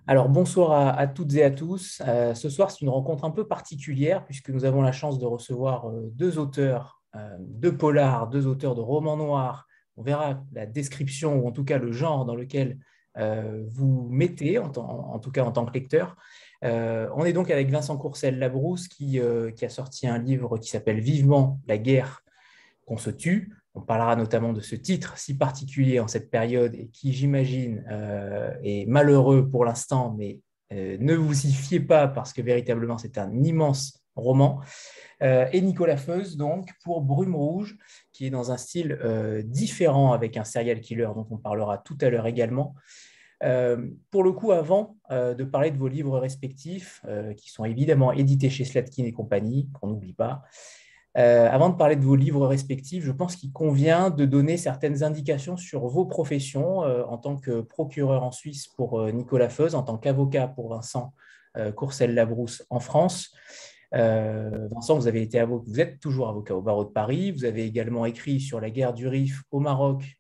Alors, bonsoir à toutes et à tous. Ce soir, c'est une rencontre un peu particulière puisque nous avons la chance de recevoir deux auteurs de polar, deux auteurs de romans noirs. On verra la description ou en tout cas le genre dans lequel vous mettez, en tout cas en tant que lecteur. On est donc avec Vincent Courcelles-Labrousse qui a sorti un livre qui s'appelle Vivement la guerre qu'on se tue. On parlera notamment de ce titre si particulier en cette période et qui, j'imagine, est malheureux pour l'instant, mais ne vous y fiez pas parce que véritablement, c'est un immense roman. Et Nicolas Feuze, donc, pour Brume Rouge, qui est dans un style différent avec un serial killer dont on parlera tout à l'heure également. Pour le coup, avant de parler de vos livres respectifs, qui sont évidemment édités chez Slatkin et compagnie, qu'on n'oublie pas, avant de parler de vos livres respectifs, je pense qu'il convient de donner certaines indications sur vos professions en tant que procureur en Suisse pour Nicolas Feuze, en tant qu'avocat pour Vincent Courcelles-Labrousse en France. Vincent, vous êtes toujours avocat au barreau de Paris. Vous avez également écrit sur la guerre du Rif au Maroc,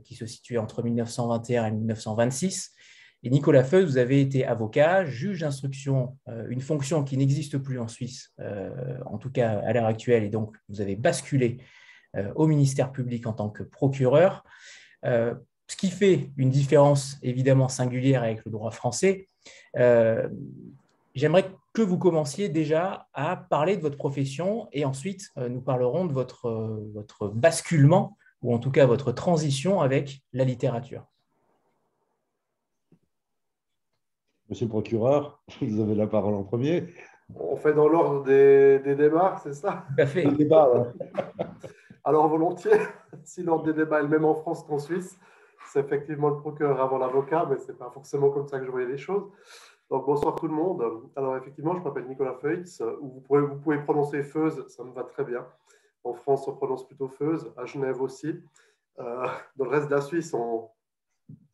qui se situait entre 1921 et 1926. Et Nicolas Feuze, vous avez été avocat, juge d'instruction, une fonction qui n'existe plus en Suisse, en tout cas à l'heure actuelle, et donc vous avez basculé au ministère public en tant que procureur, ce qui fait une différence évidemment singulière avec le droit français. Euh, J'aimerais que vous commenciez déjà à parler de votre profession et ensuite nous parlerons de votre basculement ou en tout cas votre transition avec la littérature. Monsieur le procureur, vous avez la parole en premier. On fait dans l'ordre des débats, c'est ça? Tout à Le fait. débat, ouais. Alors volontiers, si l'ordre des débats est le même en France qu'en Suisse, c'est effectivement le procureur avant l'avocat, mais ce n'est pas forcément comme ça que je voyais les choses. Donc bonsoir tout le monde. Alors effectivement, je m'appelle Nicolas Feutz, vous pouvez prononcer Feuze, ça me va très bien. En France, on prononce plutôt Feuze, à Genève aussi. Dans le reste de la Suisse,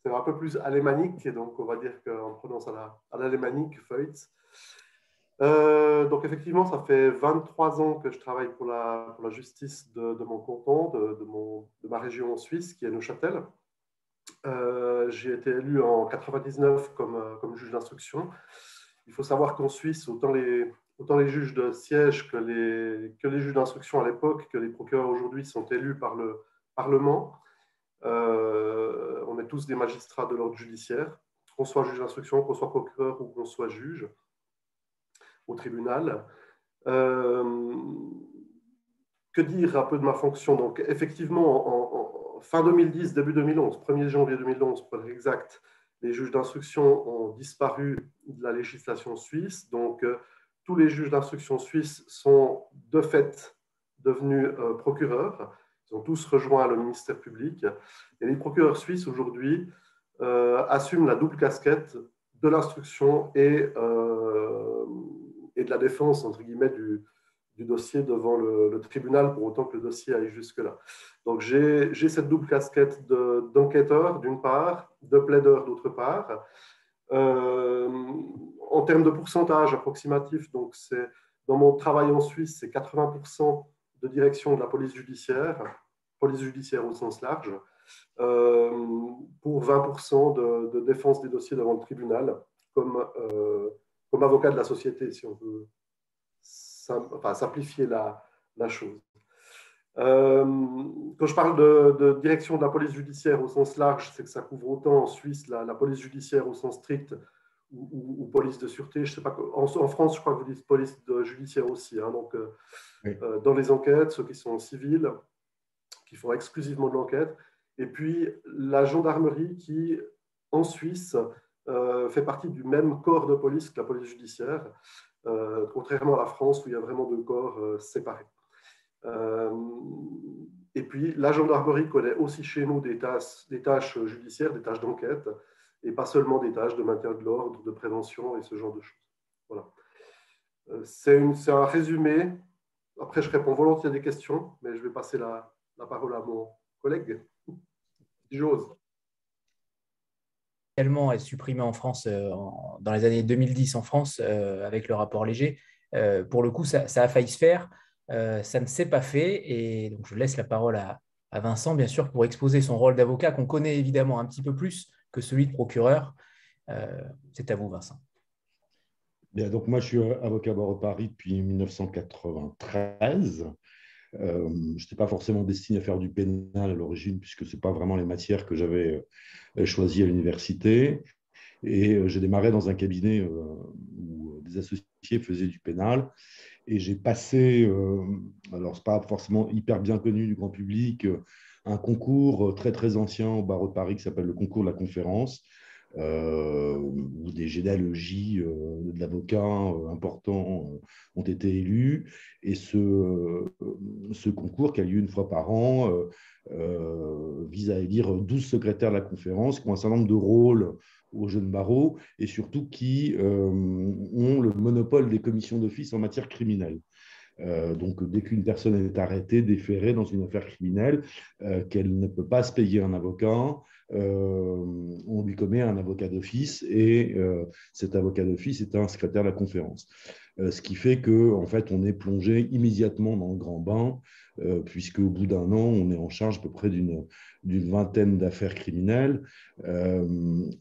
c'est un peu plus alémanique, et donc on va dire qu'on prononce à l'alémanique Feutz. Donc effectivement, ça fait 23 ans que je travaille pour la justice de mon canton, de ma région en Suisse, qui est Neuchâtel. J'ai été élu en 99 comme juge d'instruction. Il faut savoir qu'en Suisse, autant les juges de siège que les juges d'instruction à l'époque, que les procureurs aujourd'hui sont élus par le Parlement. On est tous des magistrats de l'ordre judiciaire, qu'on soit juge d'instruction, qu'on soit procureur ou qu'on soit juge au tribunal. Que dire un peu de ma fonction? Donc, effectivement, en fin 2010, début 2011, 1er janvier 2011, pour être exact, les juges d'instruction ont disparu de la législation suisse. Donc, tous les juges d'instruction suisses sont de fait devenus procureurs. Ils ont tous rejoint le ministère public. Et les procureurs suisses, aujourd'hui, assument la double casquette de l'instruction et de la défense, entre guillemets, du dossier devant le tribunal, pour autant que le dossier aille jusque-là. Donc, j'ai cette double casquette d'enquêteur, d'une part, de plaideur, d'autre part. En termes de pourcentage approximatif, donc dans mon travail en Suisse, c'est 80% de direction de la police judiciaire au sens large, pour 20% de défense des dossiers devant le tribunal, comme avocat de la société, si on veut simplifier la chose. Quand je parle de direction de la police judiciaire au sens large, c'est que ça couvre autant en Suisse la police judiciaire au sens strict ou police de sûreté. Je sais pas, en France, je crois que vous dites police judiciaire aussi. Hein, donc, oui. Dans les enquêtes, ceux qui sont civils, qui font exclusivement de l'enquête. Et puis, la gendarmerie qui, en Suisse, fait partie du même corps de police que la police judiciaire, contrairement à la France où il y a vraiment deux corps séparés. Et puis, la gendarmerie connaît aussi chez nous des tâches judiciaires, des tâches d'enquête, et pas seulement des tâches de maintien de l'ordre, de prévention et ce genre de choses. Voilà. C'est un résumé. Après, je réponds volontiers à des questions, mais je vais passer la parole à mon collègue, Jose. Également est supprimé en France dans les années 2010 en France avec le rapport Léger. Pour le coup, ça a failli se faire. Ça ne s'est pas fait et donc je laisse la parole à Vincent, bien sûr, pour exposer son rôle d'avocat qu'on connaît évidemment un petit peu plus que celui de procureur. C'est à vous, Vincent. Bien, donc moi, je suis avocat barreau de Paris depuis 1993. Je n'étais pas forcément destiné à faire du pénal à l'origine, puisque ce n'est pas vraiment les matières que j'avais choisies à l'université. Et j'ai démarré dans un cabinet où des associés faisaient du pénal. Et j'ai passé, alors ce n'est pas forcément hyper bien connu du grand public, un concours très très ancien au barreau de Paris qui s'appelle le concours de la conférence, où des généalogies de l'avocat importants ont été élus. Et ce concours, qui a lieu une fois par an, vise à élire 12 secrétaires de la conférence qui ont un certain nombre de rôles aux jeunes barreaux et surtout qui ont le monopole des commissions d'office en matière criminelle. Donc, dès qu'une personne est arrêtée, déférée dans une affaire criminelle, qu'elle ne peut pas se payer un avocat, on lui commet un avocat d'office et cet avocat d'office est un secrétaire de la conférence. Ce qui fait qu'en fait, on est plongé immédiatement dans le grand bain, puisque au bout d'un an, on est en charge à peu près d'une vingtaine d'affaires criminelles.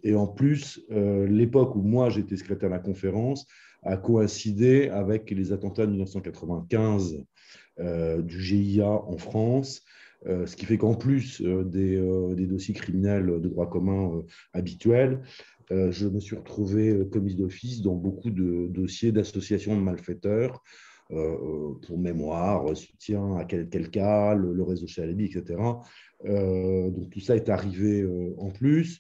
Et en plus, l'époque où moi, j'étais secrétaire de la conférence, a coïncidé avec les attentats de 1995 du GIA en France, ce qui fait qu'en plus des dossiers criminels de droit commun habituels, je me suis retrouvé commis d'office dans beaucoup de dossiers d'associations de malfaiteurs, pour mémoire, soutien à quel cas, le réseau Chalabi, etc. Donc tout ça est arrivé en plus.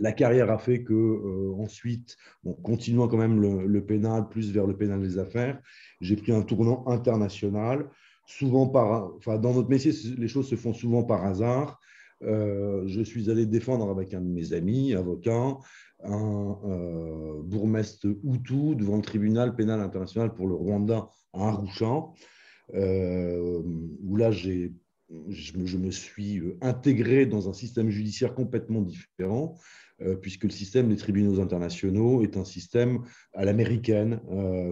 La carrière a fait que ensuite, bon, continuant quand même le pénal, plus vers le pénal des affaires, j'ai pris un tournant international. Souvent dans notre métier, les choses se font souvent par hasard. Je suis allé défendre avec un de mes amis, avocat, un bourgmestre Hutu devant le tribunal pénal international pour le Rwanda à Arusha, où là, je me suis intégré dans un système judiciaire complètement différent, puisque le système des tribunaux internationaux est un système à l'américaine,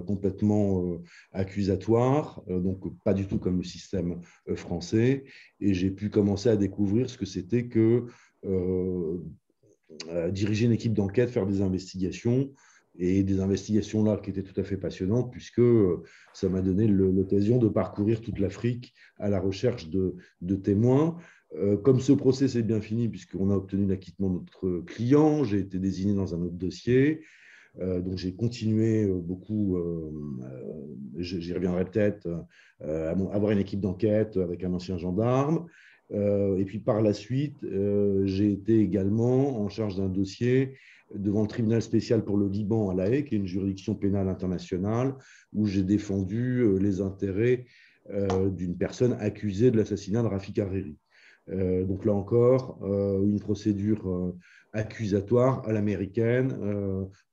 complètement accusatoire, donc pas du tout comme le système français. Et j'ai pu commencer à découvrir ce que c'était que diriger une équipe d'enquête, faire des investigations, et des investigations là qui étaient tout à fait passionnantes, puisque ça m'a donné l'occasion de parcourir toute l'Afrique à la recherche de témoins. Comme ce procès s'est bien fini, puisqu'on a obtenu l'acquittement de notre client, j'ai été désigné dans un autre dossier. Donc j'ai continué beaucoup, j'y reviendrai peut-être, à avoir une équipe d'enquête avec un ancien gendarme. Et puis par la suite, j'ai été également en charge d'un dossier devant le tribunal spécial pour le Liban à La Haye, qui est une juridiction pénale internationale, où j'ai défendu les intérêts d'une personne accusée de l'assassinat de Rafik Hariri. Donc là encore, une procédure accusatoire à l'américaine,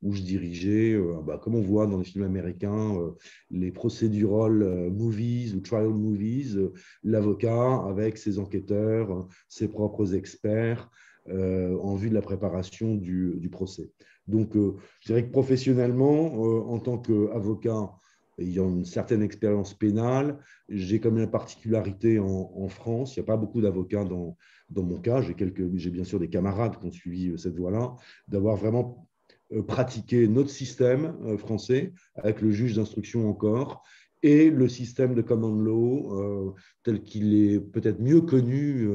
où je dirigeais, comme on voit dans les films américains, les procedural movies ou trial movies, l'avocat avec ses enquêteurs, ses propres experts, en vue de la préparation du procès. Donc, je dirais que professionnellement, en tant qu'avocat, ayant une certaine expérience pénale, j'ai comme une particularité en France, il n'y a pas beaucoup d'avocats dans mon cas, j'ai bien sûr des camarades qui ont suivi cette voie-là, d'avoir vraiment pratiqué notre système français, avec le juge d'instruction encore, et le système de common law, tel qu'il est peut-être mieux connu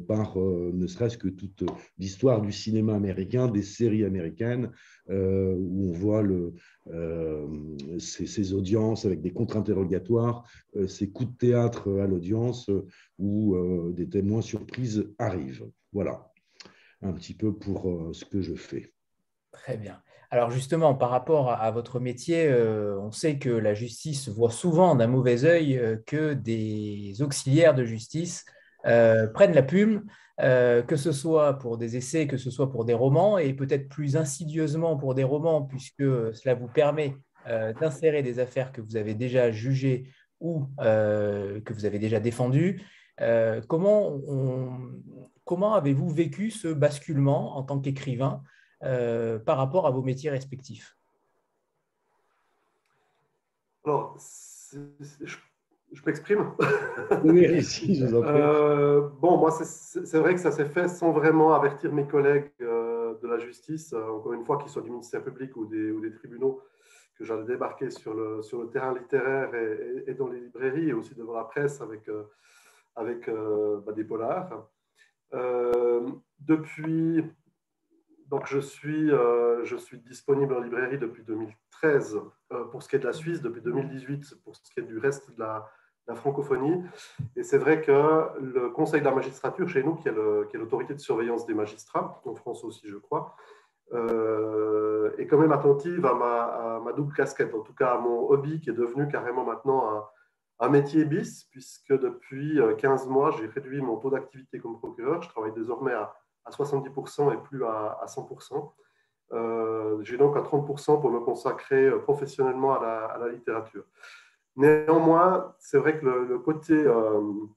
par ne serait-ce que toute l'histoire du cinéma américain, des séries américaines, où on voit ces audiences avec des contre-interrogatoires, ces coups de théâtre à l'audience, où des témoins surprises arrivent. Voilà, un petit peu pour ce que je fais. Très bien. Alors justement, par rapport à votre métier, on sait que la justice voit souvent d'un mauvais œil que des auxiliaires de justice prennent la plume, que ce soit pour des essais, que ce soit pour des romans, et peut-être plus insidieusement pour des romans, puisque cela vous permet d'insérer des affaires que vous avez déjà jugées ou que vous avez déjà défendues. Comment avez-vous vécu ce basculement en tant qu'écrivain par rapport à vos métiers respectifs? Alors, Je m'exprime. Oui, ici, je vous en prie. Bon, moi, c'est vrai que ça s'est fait sans vraiment avertir mes collègues de la justice, encore une fois, qu'ils soient du ministère public ou des tribunaux, que j'allais débarquer sur le terrain littéraire et dans les librairies et aussi devant la presse avec des polars. Depuis, donc je suis disponible en librairie depuis 2013 pour ce qui est de la Suisse, depuis 2018 pour ce qui est du reste de la francophonie. Et c'est vrai que le Conseil de la magistrature chez nous, qui est l'autorité de surveillance des magistrats, en France aussi je crois, est quand même attentive à ma double casquette, en tout cas à mon hobby qui est devenu carrément maintenant un métier bis, puisque depuis 15 mois, j'ai réduit mon taux d'activité comme procureur. Je travaille désormais à 70% et plus à 100%. J'ai donc à 30% pour me consacrer professionnellement à la littérature. Néanmoins, c'est vrai que le côté, on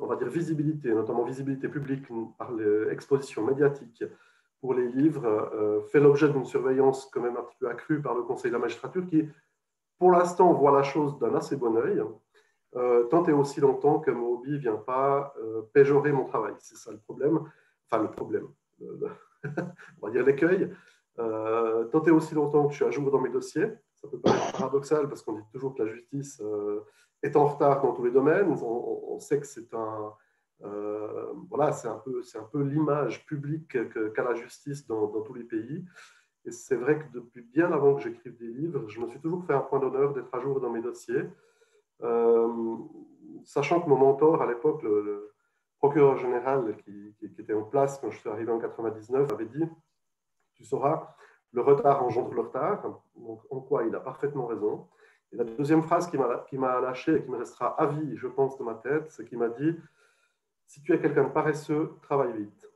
va dire, visibilité, notamment visibilité publique par l'exposition médiatique pour les livres, fait l'objet d'une surveillance quand même un petit peu accrue par le Conseil de la magistrature qui, pour l'instant, voit la chose d'un assez bon œil, tant et aussi longtemps que mon hobby ne vient pas péjorer mon travail. C'est ça le problème. Enfin, le problème. On va dire l'écueil. Tant et aussi longtemps que je suis à jour dans mes dossiers. Ça peut paraître paradoxal parce qu'on dit toujours que la justice est en retard dans tous les domaines. On sait que c'est voilà, c'est un peu l'image publique qu'a la justice dans tous les pays. Et c'est vrai que depuis bien avant que j'écrive des livres, je me suis toujours fait un point d'honneur d'être à jour dans mes dossiers. Sachant que mon mentor à l'époque, le procureur général qui était en place quand je suis arrivé en 99, avait dit « Tu sauras, le retard engendre le retard ». Donc, en quoi il a parfaitement raison. Et la deuxième phrase qui m'a lâché et qui me restera à vie, je pense, dans ma tête, c'est qu'il m'a dit « Si tu es quelqu'un de paresseux, travaille vite ».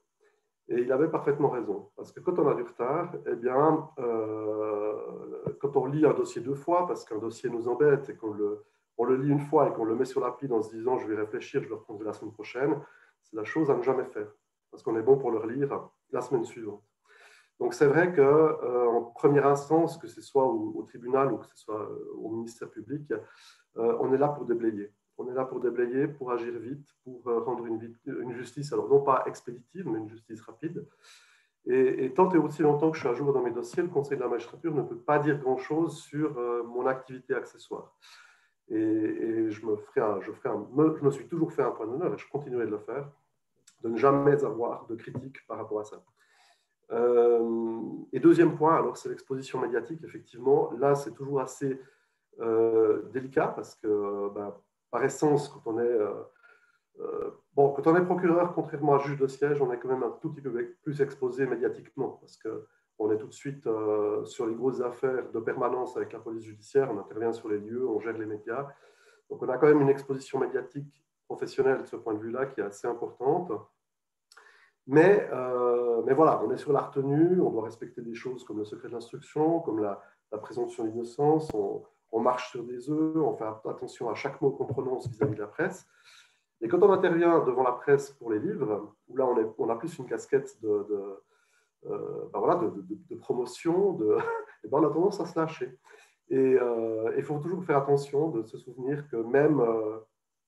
Et il avait parfaitement raison, parce que quand on a du retard, eh bien, quand on lit un dossier deux fois, parce qu'un dossier nous embête et qu'on le lit une fois et qu'on le met sur la pile en se disant « je vais réfléchir, je le reprendrai la semaine prochaine », c'est la chose à ne jamais faire, parce qu'on est bon pour le relire la semaine suivante. Donc c'est vrai qu'en première instance, que ce soit au tribunal ou que ce soit au ministère public, on est là pour déblayer. On est là pour déblayer, pour agir vite, pour rendre une justice, alors non pas expéditive, mais une justice rapide. Et tant et aussi longtemps que je suis à jour dans mes dossiers, le Conseil de la magistrature ne peut pas dire grand-chose sur mon activité accessoire. Et je me suis toujours fait un point d'honneur, et je continuerai de le faire, de ne jamais avoir de critique par rapport à ça. Et deuxième point, alors c'est l'exposition médiatique, effectivement. Là, c'est toujours assez délicat parce que, par essence, quand on est procureur, contrairement à juge de siège, on est quand même un tout petit peu plus exposé médiatiquement parce qu'on est tout de suite sur les grosses affaires de permanence avec la police judiciaire, on intervient sur les lieux, on gère les médias. Donc, on a quand même une exposition médiatique professionnelle de ce point de vue-là qui est assez importante. Mais voilà, on est sur la retenue, on doit respecter des choses comme le secret de l'instruction, comme la présomption d'innocence, on marche sur des œufs, on fait attention à chaque mot qu'on prononce vis-à-vis de la presse. Et quand on intervient devant la presse pour les livres, où là on a plus une casquette de promotion, et on a tendance à se lâcher. Et il faut toujours faire attention de se souvenir que même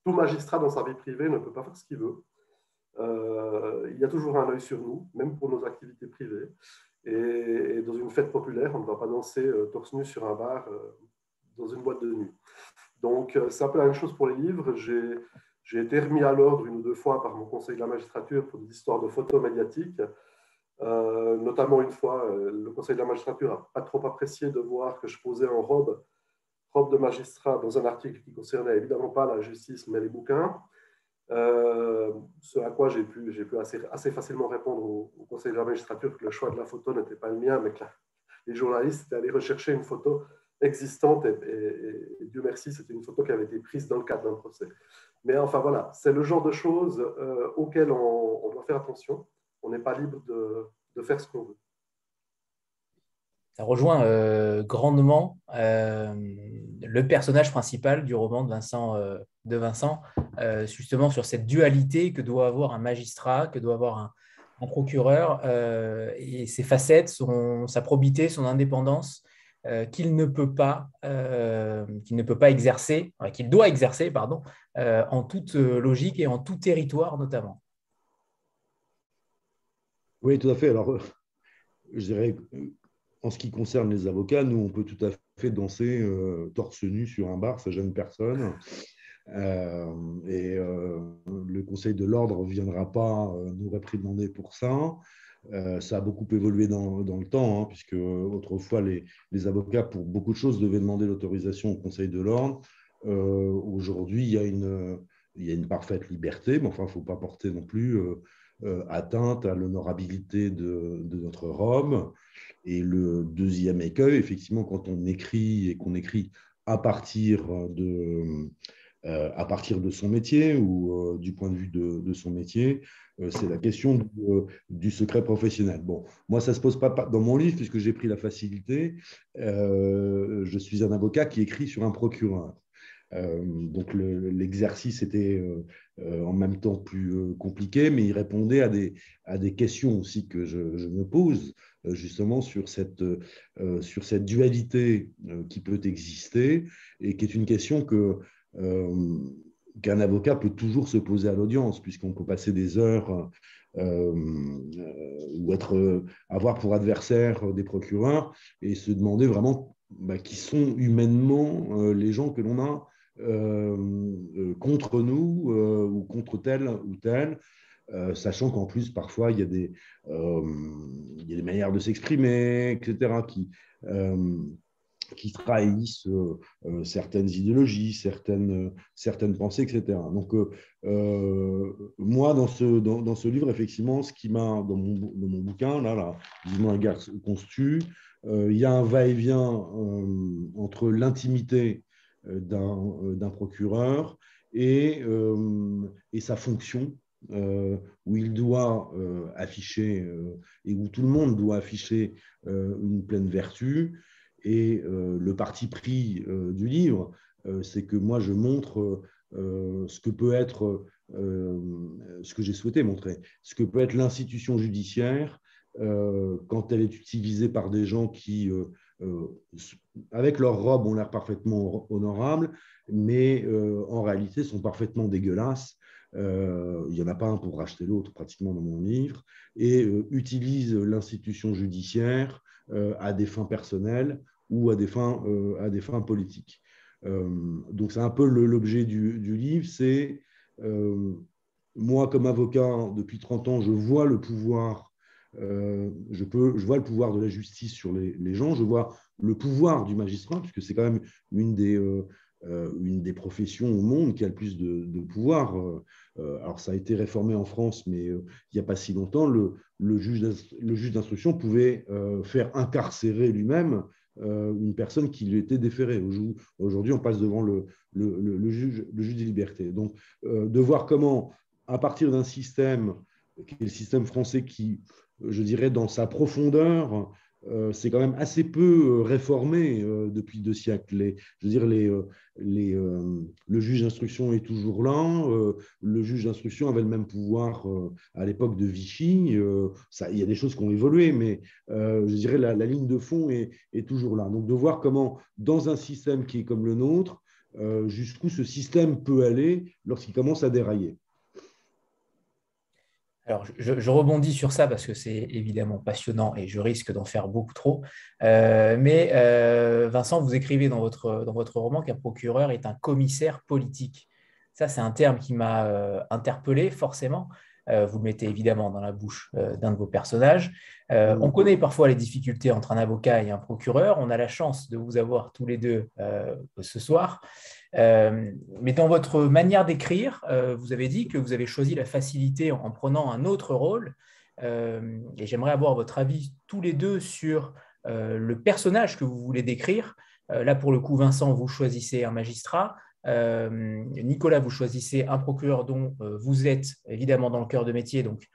tout magistrat dans sa vie privée ne peut pas faire ce qu'il veut. Il y a toujours un œil sur nous, même pour nos activités privées. Et dans une fête populaire, on ne va pas danser torse nu sur un bar dans une boîte de nuit. Donc, c'est un peu la même chose pour les livres. J'ai été remis à l'ordre une ou deux fois par mon conseil de la magistrature pour des histoires de photos médiatiques. Notamment une fois, le conseil de la magistrature n'a pas trop apprécié de voir que je posais en robe de magistrat dans un article qui ne concernait évidemment pas la justice, mais les bouquins. Ce à quoi j'ai pu assez facilement répondre au conseil de la magistrature que le choix de la photo n'était pas le mien, mais que les journalistes étaient allés rechercher une photo existante et Dieu merci, c'était une photo qui avait été prise dans le cadre d'un procès. Mais enfin voilà, c'est le genre de choses auxquelles on doit faire attention. On n'est pas libre de faire ce qu'on veut. Ça rejoint grandement le personnage principal du roman de Vincent, justement sur cette dualité que doit avoir un magistrat, que doit avoir un procureur, et ses facettes, sa probité, son indépendance, qu'il ne peut pas exercer, qu'il doit exercer, pardon, en toute logique et en tout territoire notamment. Oui, tout à fait. Alors, je dirais, en ce qui concerne les avocats, nous, on peut tout à fait danser torse nu sur un bar, ça gêne personne. Le Conseil de l'ordre ne viendra pas nous réprimander pour ça. Ça a beaucoup évolué dans le temps, hein, puisque autrefois, les avocats, pour beaucoup de choses, devaient demander l'autorisation au Conseil de l'ordre. Aujourd'hui, il y a une parfaite liberté, mais enfin, il ne faut pas porter non plus atteinte à l'honorabilité de notre Rome. Et le deuxième écueil, effectivement, quand on écrit et qu'on écrit à partir de son métier ou du point de vue de son métier, c'est la question du secret professionnel. Bon, moi, ça ne se pose pas dans mon livre puisque j'ai pris la facilité. Je suis un avocat qui écrit sur un procureur. Donc l'exercice était en même temps plus compliqué, mais il répondait à des questions aussi que je me pose justement sur cette dualité qui peut exister et qui est une question qu'un avocat peut toujours se poser à l'audience, puisqu'on peut passer des heures ou avoir pour adversaire des procureurs et se demander vraiment qui sont humainement les gens que l'on a contre nous ou contre tel ou tel, sachant qu'en plus, parfois, il y a des manières de s'exprimer, etc., qui trahissent certaines idéologies, certaines pensées, etc. Donc, moi, dans ce livre, effectivement, ce qui m'a, dans mon bouquin, Vivement la guerre conçue, il y a un va-et-vient entre l'intimité d'un procureur et sa fonction, où il doit afficher, et où tout le monde doit afficher une pleine vertu. Et le parti pris du livre, c'est que moi, je montre ce que peut être, ce que j'ai souhaité montrer, ce que peut être l'institution judiciaire quand elle est utilisée par des gens qui, avec leur robe, ont l'air parfaitement honorables, mais en réalité sont parfaitement dégueulasses. Il n'y en a pas un pour racheter l'autre pratiquement dans mon livre, et utilise l'institution judiciaire à des fins personnelles ou à des fins politiques. Donc c'est un peu l'objet du livre, c'est moi comme avocat depuis 30 ans, je vois le pouvoir, je vois le pouvoir de la justice sur les gens, je vois le pouvoir du magistrat, puisque c'est quand même une des professions au monde qui a le plus de pouvoir. Alors, ça a été réformé en France, mais il n'y a pas si longtemps, le juge d'instruction pouvait faire incarcérer lui-même une personne qui lui était déférée. Aujourd'hui, on passe devant le juge des libertés. Donc, de voir comment, à partir d'un système, qui est le système français qui, je dirais, dans sa profondeur, c'est quand même assez peu réformé depuis 2 siècles. Je veux dire, le juge d'instruction est toujours là. Le juge d'instruction avait le même pouvoir à l'époque de Vichy. Il y a des choses qui ont évolué, mais je dirais la ligne de fond est toujours là. Donc, de voir comment, dans un système qui est comme le nôtre, jusqu'où ce système peut aller lorsqu'il commence à dérailler. Alors, je rebondis sur ça parce que c'est évidemment passionnant et je risque d'en faire beaucoup trop. Vincent, vous écrivez dans votre roman qu'un procureur est un commissaire politique. Ça, c'est un terme qui m'a interpellé forcément. Vous le mettez évidemment dans la bouche d'un de vos personnages. On connaît parfois les difficultés entre un avocat et un procureur. On a la chance de vous avoir tous les deux ce soir. Mais dans votre manière d'écrire, vous avez dit que vous avez choisi la facilité en prenant un autre rôle. Et j'aimerais avoir votre avis tous les deux sur le personnage que vous voulez décrire. Là, pour le coup, Vincent, vous choisissez un magistrat. Nicolas, vous choisissez un procureur dont vous êtes évidemment dans le cœur de métier. Donc,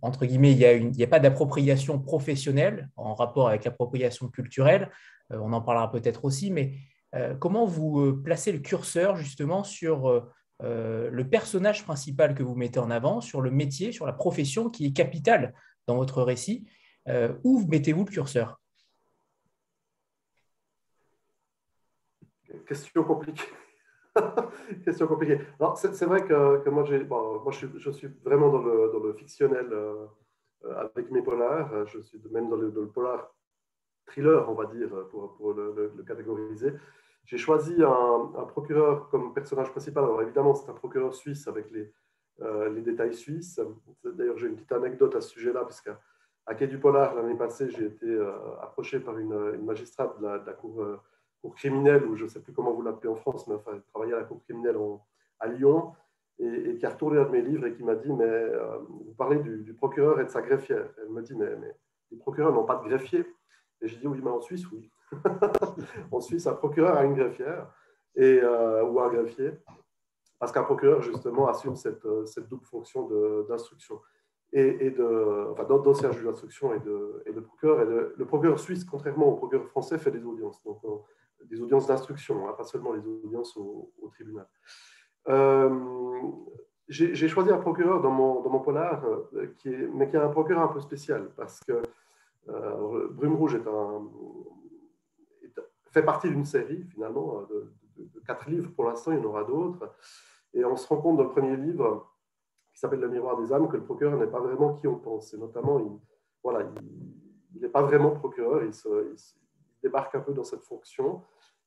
entre guillemets, il n'y a pas d'appropriation professionnelle en rapport avec l'appropriation culturelle. On en parlera peut-être aussi, mais comment vous placez le curseur justement sur le personnage principal que vous mettez en avant, sur le métier, sur la profession qui est capitale dans votre récit. Où mettez-vous le curseur? Question compliquée. Question compliquée. Alors, c'est vrai que moi, moi je suis vraiment dans le fictionnel avec mes polars. Je suis même dans le polar thriller, on va dire, pour le catégoriser. J'ai choisi un procureur comme personnage principal. Alors évidemment, c'est un procureur suisse avec les détails suisses. D'ailleurs, j'ai une petite anecdote à ce sujet-là, parce qu'à Quai du Polar, l'année passée, j'ai été approché par une magistrate de la cour criminelle, ou je ne sais plus comment vous l'appelez en France, mais enfin, elle travaillait à la cour criminelle à Lyon, et qui a retourné un de mes livres et qui m'a dit, mais vous parlez du procureur et de sa greffière. Elle me dit, mais les procureurs n'ont pas de greffier. Et j'ai dit, oui, mais en Suisse, oui. En Suisse, un procureur a une greffière ou un greffier, parce qu'un procureur, justement, assume cette double fonction d'instruction d'ancien juge d'instruction et de procureur. Et le procureur suisse, contrairement au procureur français, fait des audiences, donc des audiences d'instruction, hein, pas seulement les audiences au tribunal. J'ai choisi un procureur dans mon polar, mais qui est un procureur un peu spécial, parce que Brume Rouge fait partie d'une série, finalement, de 4 livres pour l'instant, il y en aura d'autres. Et on se rend compte dans le premier livre, qui s'appelle Le Miroir des âmes, que le procureur n'est pas vraiment qui on pense. Et notamment, il n'est pas vraiment procureur, il débarque un peu dans cette fonction.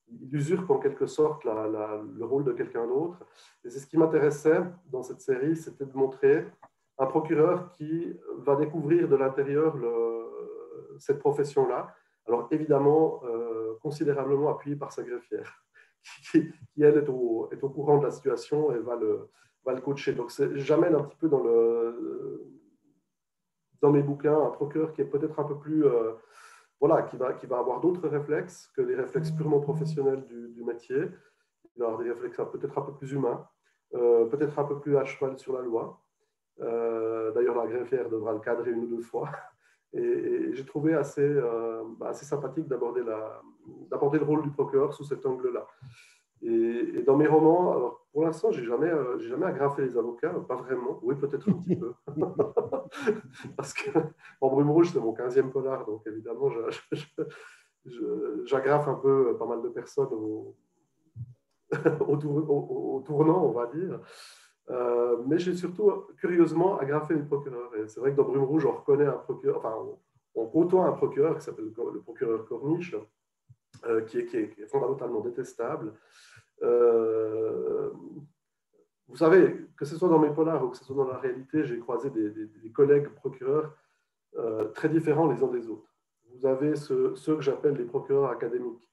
Il usurpe en quelque sorte le rôle de quelqu'un d'autre. Et c'est ce qui m'intéressait dans cette série, c'était de montrer un procureur qui va découvrir de l'intérieur cette profession-là. Alors évidemment, considérablement appuyé par sa greffière, qui elle, est au courant de la situation et va le coacher. Donc j'amène un petit peu dans mes bouquins un procureur qui est peut-être un peu plus... qui va avoir d'autres réflexes que les réflexes purement professionnels du métier. Il va avoir des réflexes peut-être un peu plus humains, peut-être un peu plus à cheval sur la loi. D'ailleurs, la greffière devra le cadrer 1 ou 2 fois. Et j'ai trouvé assez sympathique d'aborder le rôle du procureur sous cet angle-là. Et dans mes romans, alors pour l'instant, j'ai jamais agrafé les avocats, pas vraiment. Oui, peut-être un petit peu. Parce que Brume Rouge, c'est mon 15e polar, donc évidemment, j'agrafe un peu pas mal de personnes au tournant, on va dire. Mais j'ai surtout, curieusement, agrafé les procureurs. Et c'est vrai que dans Brume Rouge, on reconnaît un procureur, enfin, on côtoie un procureur qui s'appelle le procureur Corniche, qui est fondamentalement détestable. Vous savez, que ce soit dans mes polars ou que ce soit dans la réalité, j'ai croisé des collègues procureurs très différents les uns des autres. Vous avez ceux que j'appelle les procureurs académiques,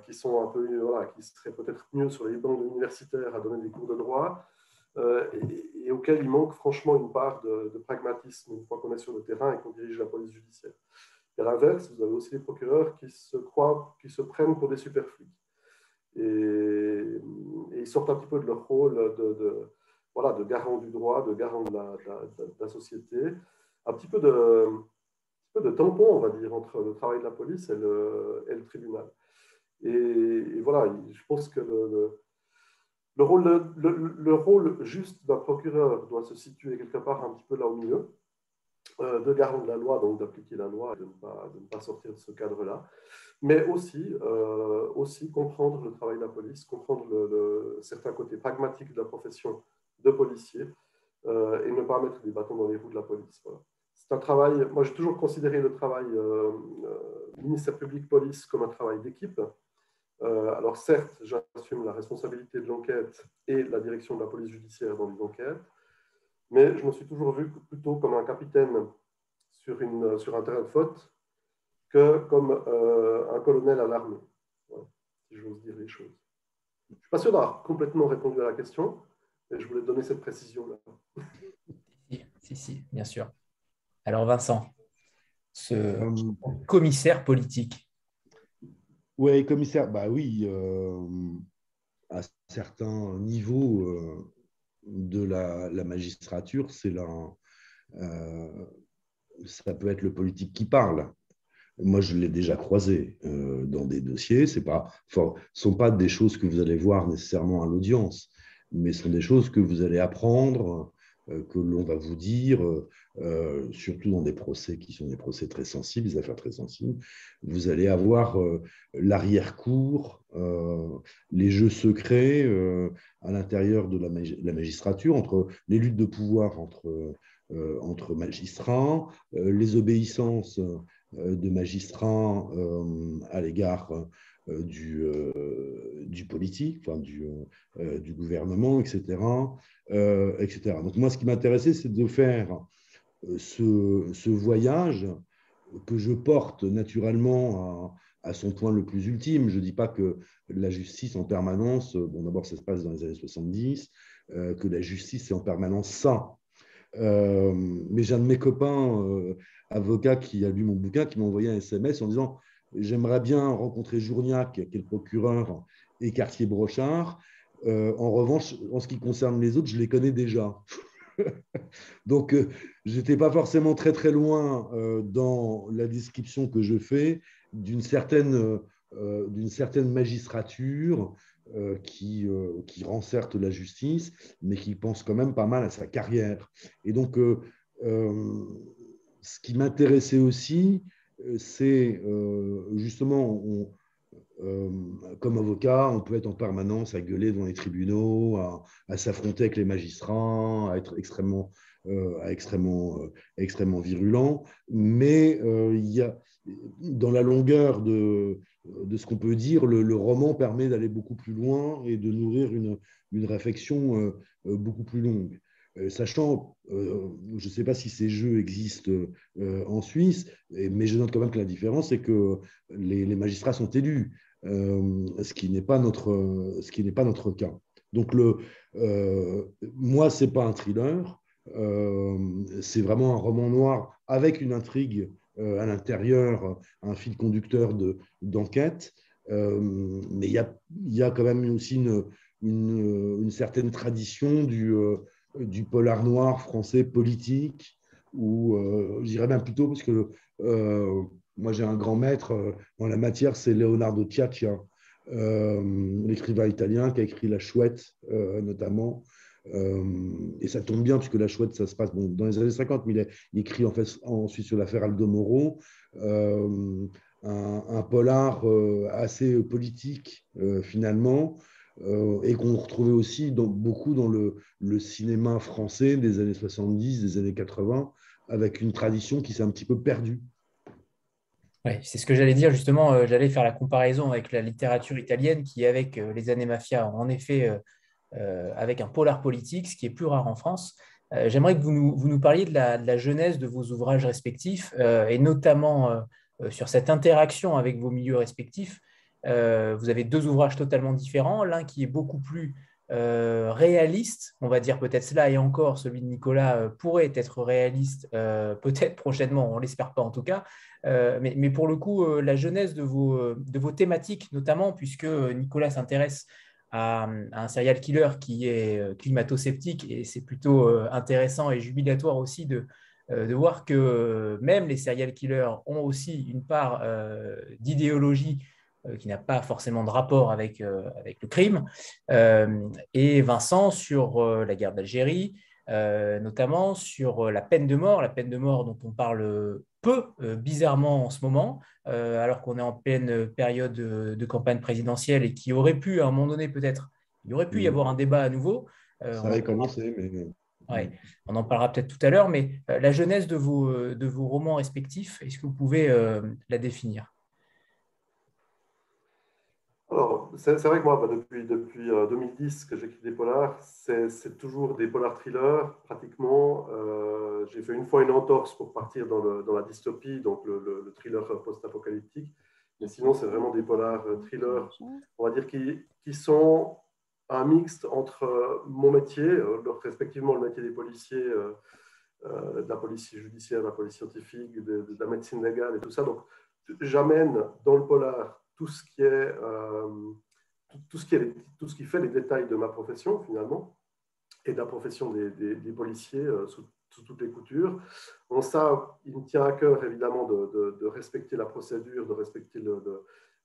qui sont un peu, qui seraient peut-être mieux sur les bancs universitaires à donner des cours de droit, et auxquels il manque franchement une part de pragmatisme une fois qu'on est sur le terrain et qu'on dirige la police judiciaire. Et à l'inverse, vous avez aussi les procureurs qui se prennent pour des super flics. Et ils sortent un petit peu de leur rôle de garant du droit, de garant de la société, un petit peu de tampon, on va dire, entre le travail de la police et le tribunal. Et voilà, je pense que le rôle juste d'un procureur doit se situer quelque part un petit peu là au milieu, de garant de la loi, donc d'appliquer la loi et de ne pas sortir de ce cadre-là, mais aussi comprendre le travail de la police, comprendre certains côtés pragmatiques de la profession de policier, et ne pas mettre des bâtons dans les roues de la police. Voilà. C'est un travail, moi j'ai toujours considéré le travail ministère public-police comme un travail d'équipe. Alors certes, j'assume la responsabilité de l'enquête et la direction de la police judiciaire dans les enquêtes, mais je me suis toujours vu plutôt comme un capitaine sur un terrain de faute que comme un colonel à l'armée, voilà, si j'ose dire les choses. Je ne suis pas sûr d'avoir complètement répondu à la question, mais je voulais donner cette précision-là. Si, bien sûr. Alors Vincent, ce commissaire politique. Oui, commissaire, bah oui, à certains niveaux de la magistrature, ça peut être le politique qui parle. Moi, je l'ai déjà croisé dans des dossiers. Ce ne sont pas des choses que vous allez voir nécessairement à l'audience, mais ce sont des choses que vous allez apprendre que l'on va vous dire, surtout dans des procès qui sont des procès très sensibles, des affaires très sensibles. Vous allez avoir l'arrière-cour, les jeux secrets à l'intérieur de la magistrature, entre les luttes de pouvoir entre magistrats, les obéissances de magistrats à l'égard du politique, enfin, du gouvernement, etc., etc. Donc moi, ce qui m'intéressait, c'est de faire ce voyage que je porte naturellement à son point le plus ultime. Je ne dis pas que la justice en permanence, bon d'abord ça se passe dans les années 70, que la justice c'est en permanence ça. Mais j'ai un de mes copains avocat qui a lu mon bouquin, qui m'a envoyé un SMS en disant j'aimerais bien rencontrer Journiac, qui est le procureur, et Cartier-Brochard. En revanche, en ce qui concerne les autres, je les connais déjà. Donc, je n'étais pas forcément très, très loin dans la description que je fais d'une certaine magistrature qui rend certes la justice, mais qui pense quand même pas mal à sa carrière. Et donc, ce qui m'intéressait aussi, c'est justement, euh, comme avocat, on peut être en permanence à gueuler devant les tribunaux, à s'affronter avec les magistrats, à être extrêmement virulent. Mais il y a, dans la longueur de ce qu'on peut dire, le roman permet d'aller beaucoup plus loin et de nourrir une réflexion beaucoup plus longue. Sachant, je ne sais pas si ces jeux existent en Suisse, mais je note quand même que la différence, c'est que les magistrats sont élus, ce qui n'est pas notre cas. Donc, moi, ce n'est pas un thriller, c'est vraiment un roman noir avec une intrigue à l'intérieur, un fil conducteur d'enquête, mais il y a quand même aussi une certaine tradition du polar noir français politique, ou je dirais même plutôt, parce que moi j'ai un grand maître en la matière, c'est Leonardo Ciaccia, l'écrivain italien qui a écrit La Chouette notamment. Et ça tombe bien, puisque La Chouette, ça se passe dans les années 50, mais il écrit ensuite sur l'affaire Aldo Moro, un polar assez politique finalement, et qu'on retrouvait aussi beaucoup dans le cinéma français des années 70, des années 80, avec une tradition qui s'est un petit peu perdue. Ouais, c'est ce que j'allais dire justement, j'allais faire la comparaison avec la littérature italienne qui, avec les années mafia, en effet, avec un polar politique, ce qui est plus rare en France. J'aimerais que vous nous parliez de la genèse de vos ouvrages respectifs et notamment sur cette interaction avec vos milieux respectifs. Vous avez deux ouvrages totalement différents, l'un qui est beaucoup plus réaliste, on va dire peut-être cela, et encore celui de Nicolas pourrait être réaliste, peut-être prochainement, on ne l'espère pas en tout cas, mais pour le coup, la genèse de vos thématiques, notamment puisque Nicolas s'intéresse à un serial killer qui est climato-sceptique, et c'est plutôt intéressant et jubilatoire aussi de voir que même les serial killers ont aussi une part d'idéologie qui n'a pas forcément de rapport avec le crime. Et Vincent sur la guerre d'Algérie, notamment sur la peine de mort dont on parle peu, bizarrement en ce moment, alors qu'on est en pleine période de campagne présidentielle et qui aurait pu, à un moment donné, peut-être, il aurait pu y avoir un débat à nouveau. Ça On en avait parlera, commencé, mais ouais, on en parlera peut-être tout à l'heure, mais la genèse de vos romans respectifs, est-ce que vous pouvez la définir? Alors, c'est vrai que moi, depuis 2010 que j'écris des polars, c'est toujours des polars thrillers, pratiquement. J'ai fait une fois une entorse pour partir dans la dystopie, donc le thriller post-apocalyptique. Mais sinon, c'est vraiment des polars thrillers, on va dire, qui sont un mixte entre mon métier, respectivement le métier des policiers, de la police judiciaire, de la police scientifique, de la médecine légale et tout ça. Donc, j'amène dans le polar tout ce qui est tout ce qui fait les détails de ma profession finalement et de la profession des policiers sous toutes les coutures. Bon, ça, il me tient à cœur évidemment de respecter la procédure, de respecter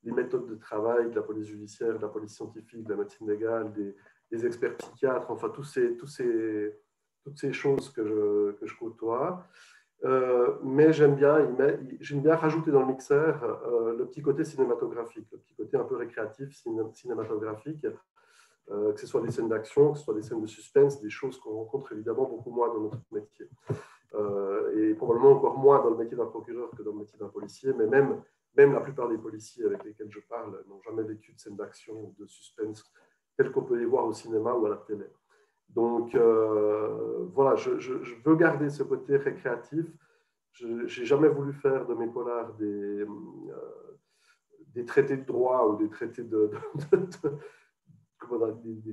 les méthodes de travail de la police judiciaire, de la police scientifique, de la médecine légale, des experts psychiatres, enfin tous ces toutes ces choses que je côtoie. Mais j'aime bien rajouter dans le mixeur le petit côté cinématographique, le petit côté un peu récréatif cinématographique, que ce soit des scènes d'action, que ce soit des scènes de suspense, des choses qu'on rencontre évidemment beaucoup moins dans notre métier. Et probablement encore moins dans le métier d'un procureur que dans le métier d'un policier, mais même la plupart des policiers avec lesquels je parle n'ont jamais vécu de scènes d'action ou de suspense telles qu'on peut les voir au cinéma ou à la télé. Donc voilà, je veux garder ce côté récréatif. Je n'ai jamais voulu faire de mes polars des traités de droit ou des traités des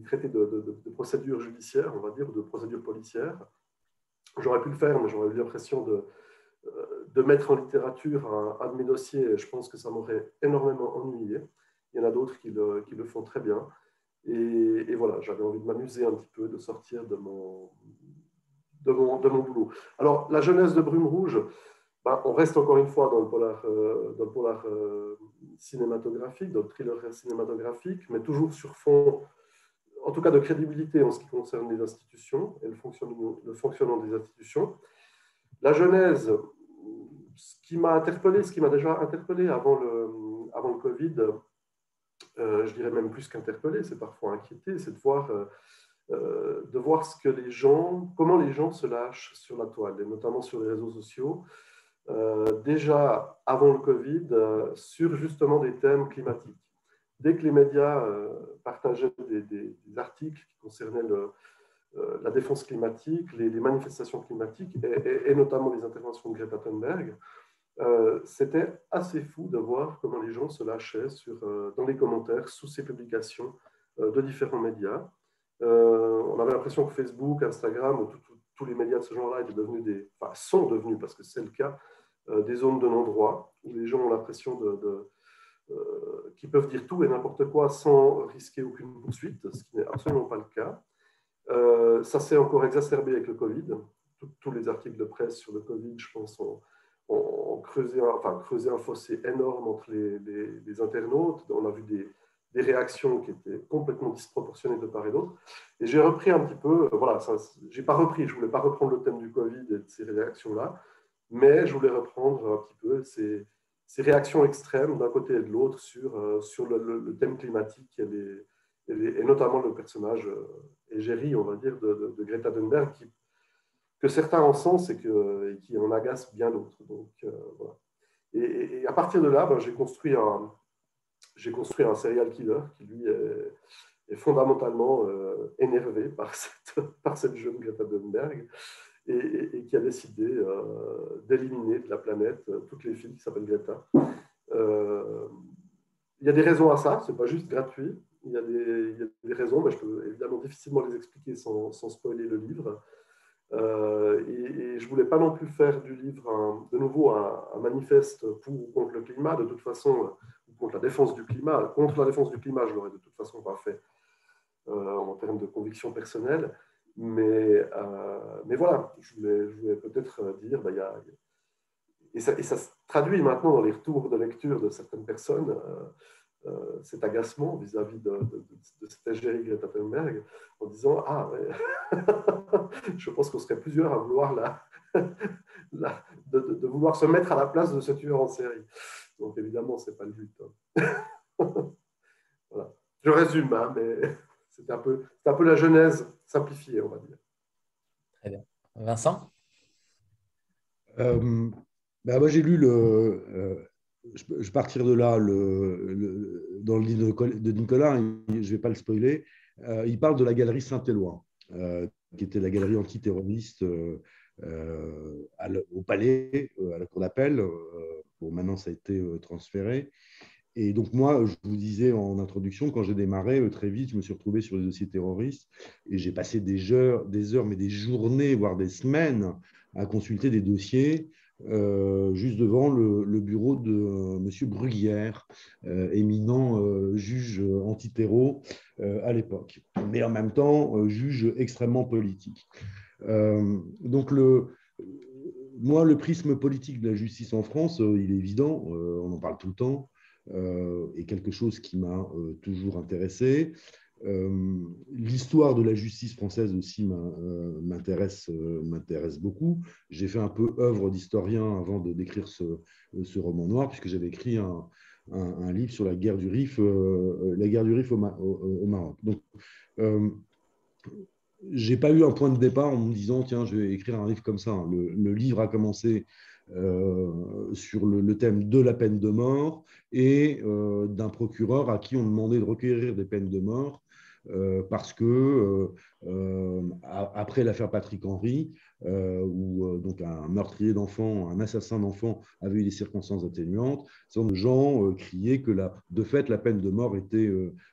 traités de procédure judiciaire, on va dire, ou de procédure policière. J'aurais pu le faire, mais j'aurais eu l'impression de mettre en littérature un de mes dossiers, et je pense que ça m'aurait énormément ennuyé. Il y en a d'autres qui le font très bien. Et voilà, j'avais envie de m'amuser un petit peu, de sortir de mon boulot. Alors, la jeunesse de Brume Rouge, ben, on reste encore une fois dans le polar cinématographique, dans le thriller cinématographique, mais toujours sur fond, en tout cas de crédibilité en ce qui concerne les institutions et le fonctionnement des institutions. La genèse, ce qui m'a déjà interpellé avant le Covid, je dirais même plus qu'interpellé, c'est parfois inquiété, c'est de voir comment les gens se lâchent sur la toile, et notamment sur les réseaux sociaux, déjà avant le Covid, sur justement des thèmes climatiques. Dès que les médias partageaient des articles qui concernaient la défense climatique, les manifestations climatiques et notamment les interventions de Greta Thunberg, c'était assez fou de voir comment les gens se lâchaient dans les commentaires sous ces publications de différents médias. On avait l'impression que Facebook, Instagram, tous les médias de ce genre-là sont devenus, parce que c'est le cas, des zones de non-droit, où les gens ont l'impression qu'ils peuvent dire tout et n'importe quoi sans risquer aucune poursuite, ce qui n'est absolument pas le cas. Ça s'est encore exacerbé avec le Covid. Tous les articles de presse sur le Covid, je pense, ont creusé un fossé énorme entre les internautes. On a vu des réactions qui étaient complètement disproportionnées de part et d'autre. Et j'ai repris un petit peu, je ne voulais pas reprendre le thème du Covid et de ces réactions-là, mais je voulais reprendre un petit peu ces réactions extrêmes d'un côté et de l'autre sur le thème climatique et notamment le personnage égérie, on va dire, de Greta Thunberg, que certains en sensent et qui en agacent bien d'autres. Donc, voilà. Et à partir de là, j'ai construit un serial killer qui, lui, est fondamentalement énervé par cette jeune Greta Thunberg et qui a décidé d'éliminer de la planète toutes les filles qui s'appellent Greta. Il y a des raisons à ça, ce n'est pas juste gratuit. Il y a des raisons, mais je peux évidemment difficilement les expliquer sans spoiler le livre. Et je ne voulais pas non plus faire du livre de nouveau un manifeste pour ou contre le climat. De toute façon, contre la défense du climat. Contre la défense du climat, je ne l'aurais de toute façon pas fait en termes de conviction personnelle. Mais voilà, je voulais peut-être dire, et ça se traduit maintenant dans les retours de lecture de certaines personnes, cet agacement vis-à-vis de cette égérie Greta Thunberg, en disant « Ah, ouais, je pense qu'on serait plusieurs à vouloir de vouloir se mettre à la place de ce tueur en série. » Donc évidemment, ce n'est pas le but. Voilà. Je résume, hein, mais c'est un peu la genèse simplifiée, on va dire. Très bien. Vincent ? Moi, j'ai lu je partir de là, dans le livre de Nicolas, je ne vais pas le spoiler, il parle de la galerie Saint-Éloi, qui était la galerie antiterroriste au Palais, à la Cour d'appel. Bon, maintenant, ça a été transféré. Et donc, moi, je vous disais en introduction, quand j'ai démarré, très vite, je me suis retrouvé sur les dossiers terroristes et j'ai passé des heures, mais des journées, voire des semaines à consulter des dossiers juste devant le bureau de M. Bruguière, éminent juge antiterro à l'époque, mais en même temps juge extrêmement politique. Donc, moi, le prisme politique de la justice en France, il est évident, on en parle tout le temps, est quelque chose qui m'a toujours intéressé. L'histoire de la justice française aussi m'intéresse beaucoup. J'ai fait un peu œuvre d'historien avant d'écrire ce roman noir, puisque j'avais écrit un livre sur la guerre du Rif au Maroc. Donc, je n'ai pas eu un point de départ en me disant, tiens, je vais écrire un livre comme ça. Le livre a commencé sur le thème de la peine de mort et d'un procureur à qui on demandait de requérir des peines de mort parce que après l'affaire Patrick Henry, où donc un meurtrier d'enfants, un assassin d'enfants avait eu des circonstances atténuantes, de gens criaient que de fait la peine de mort était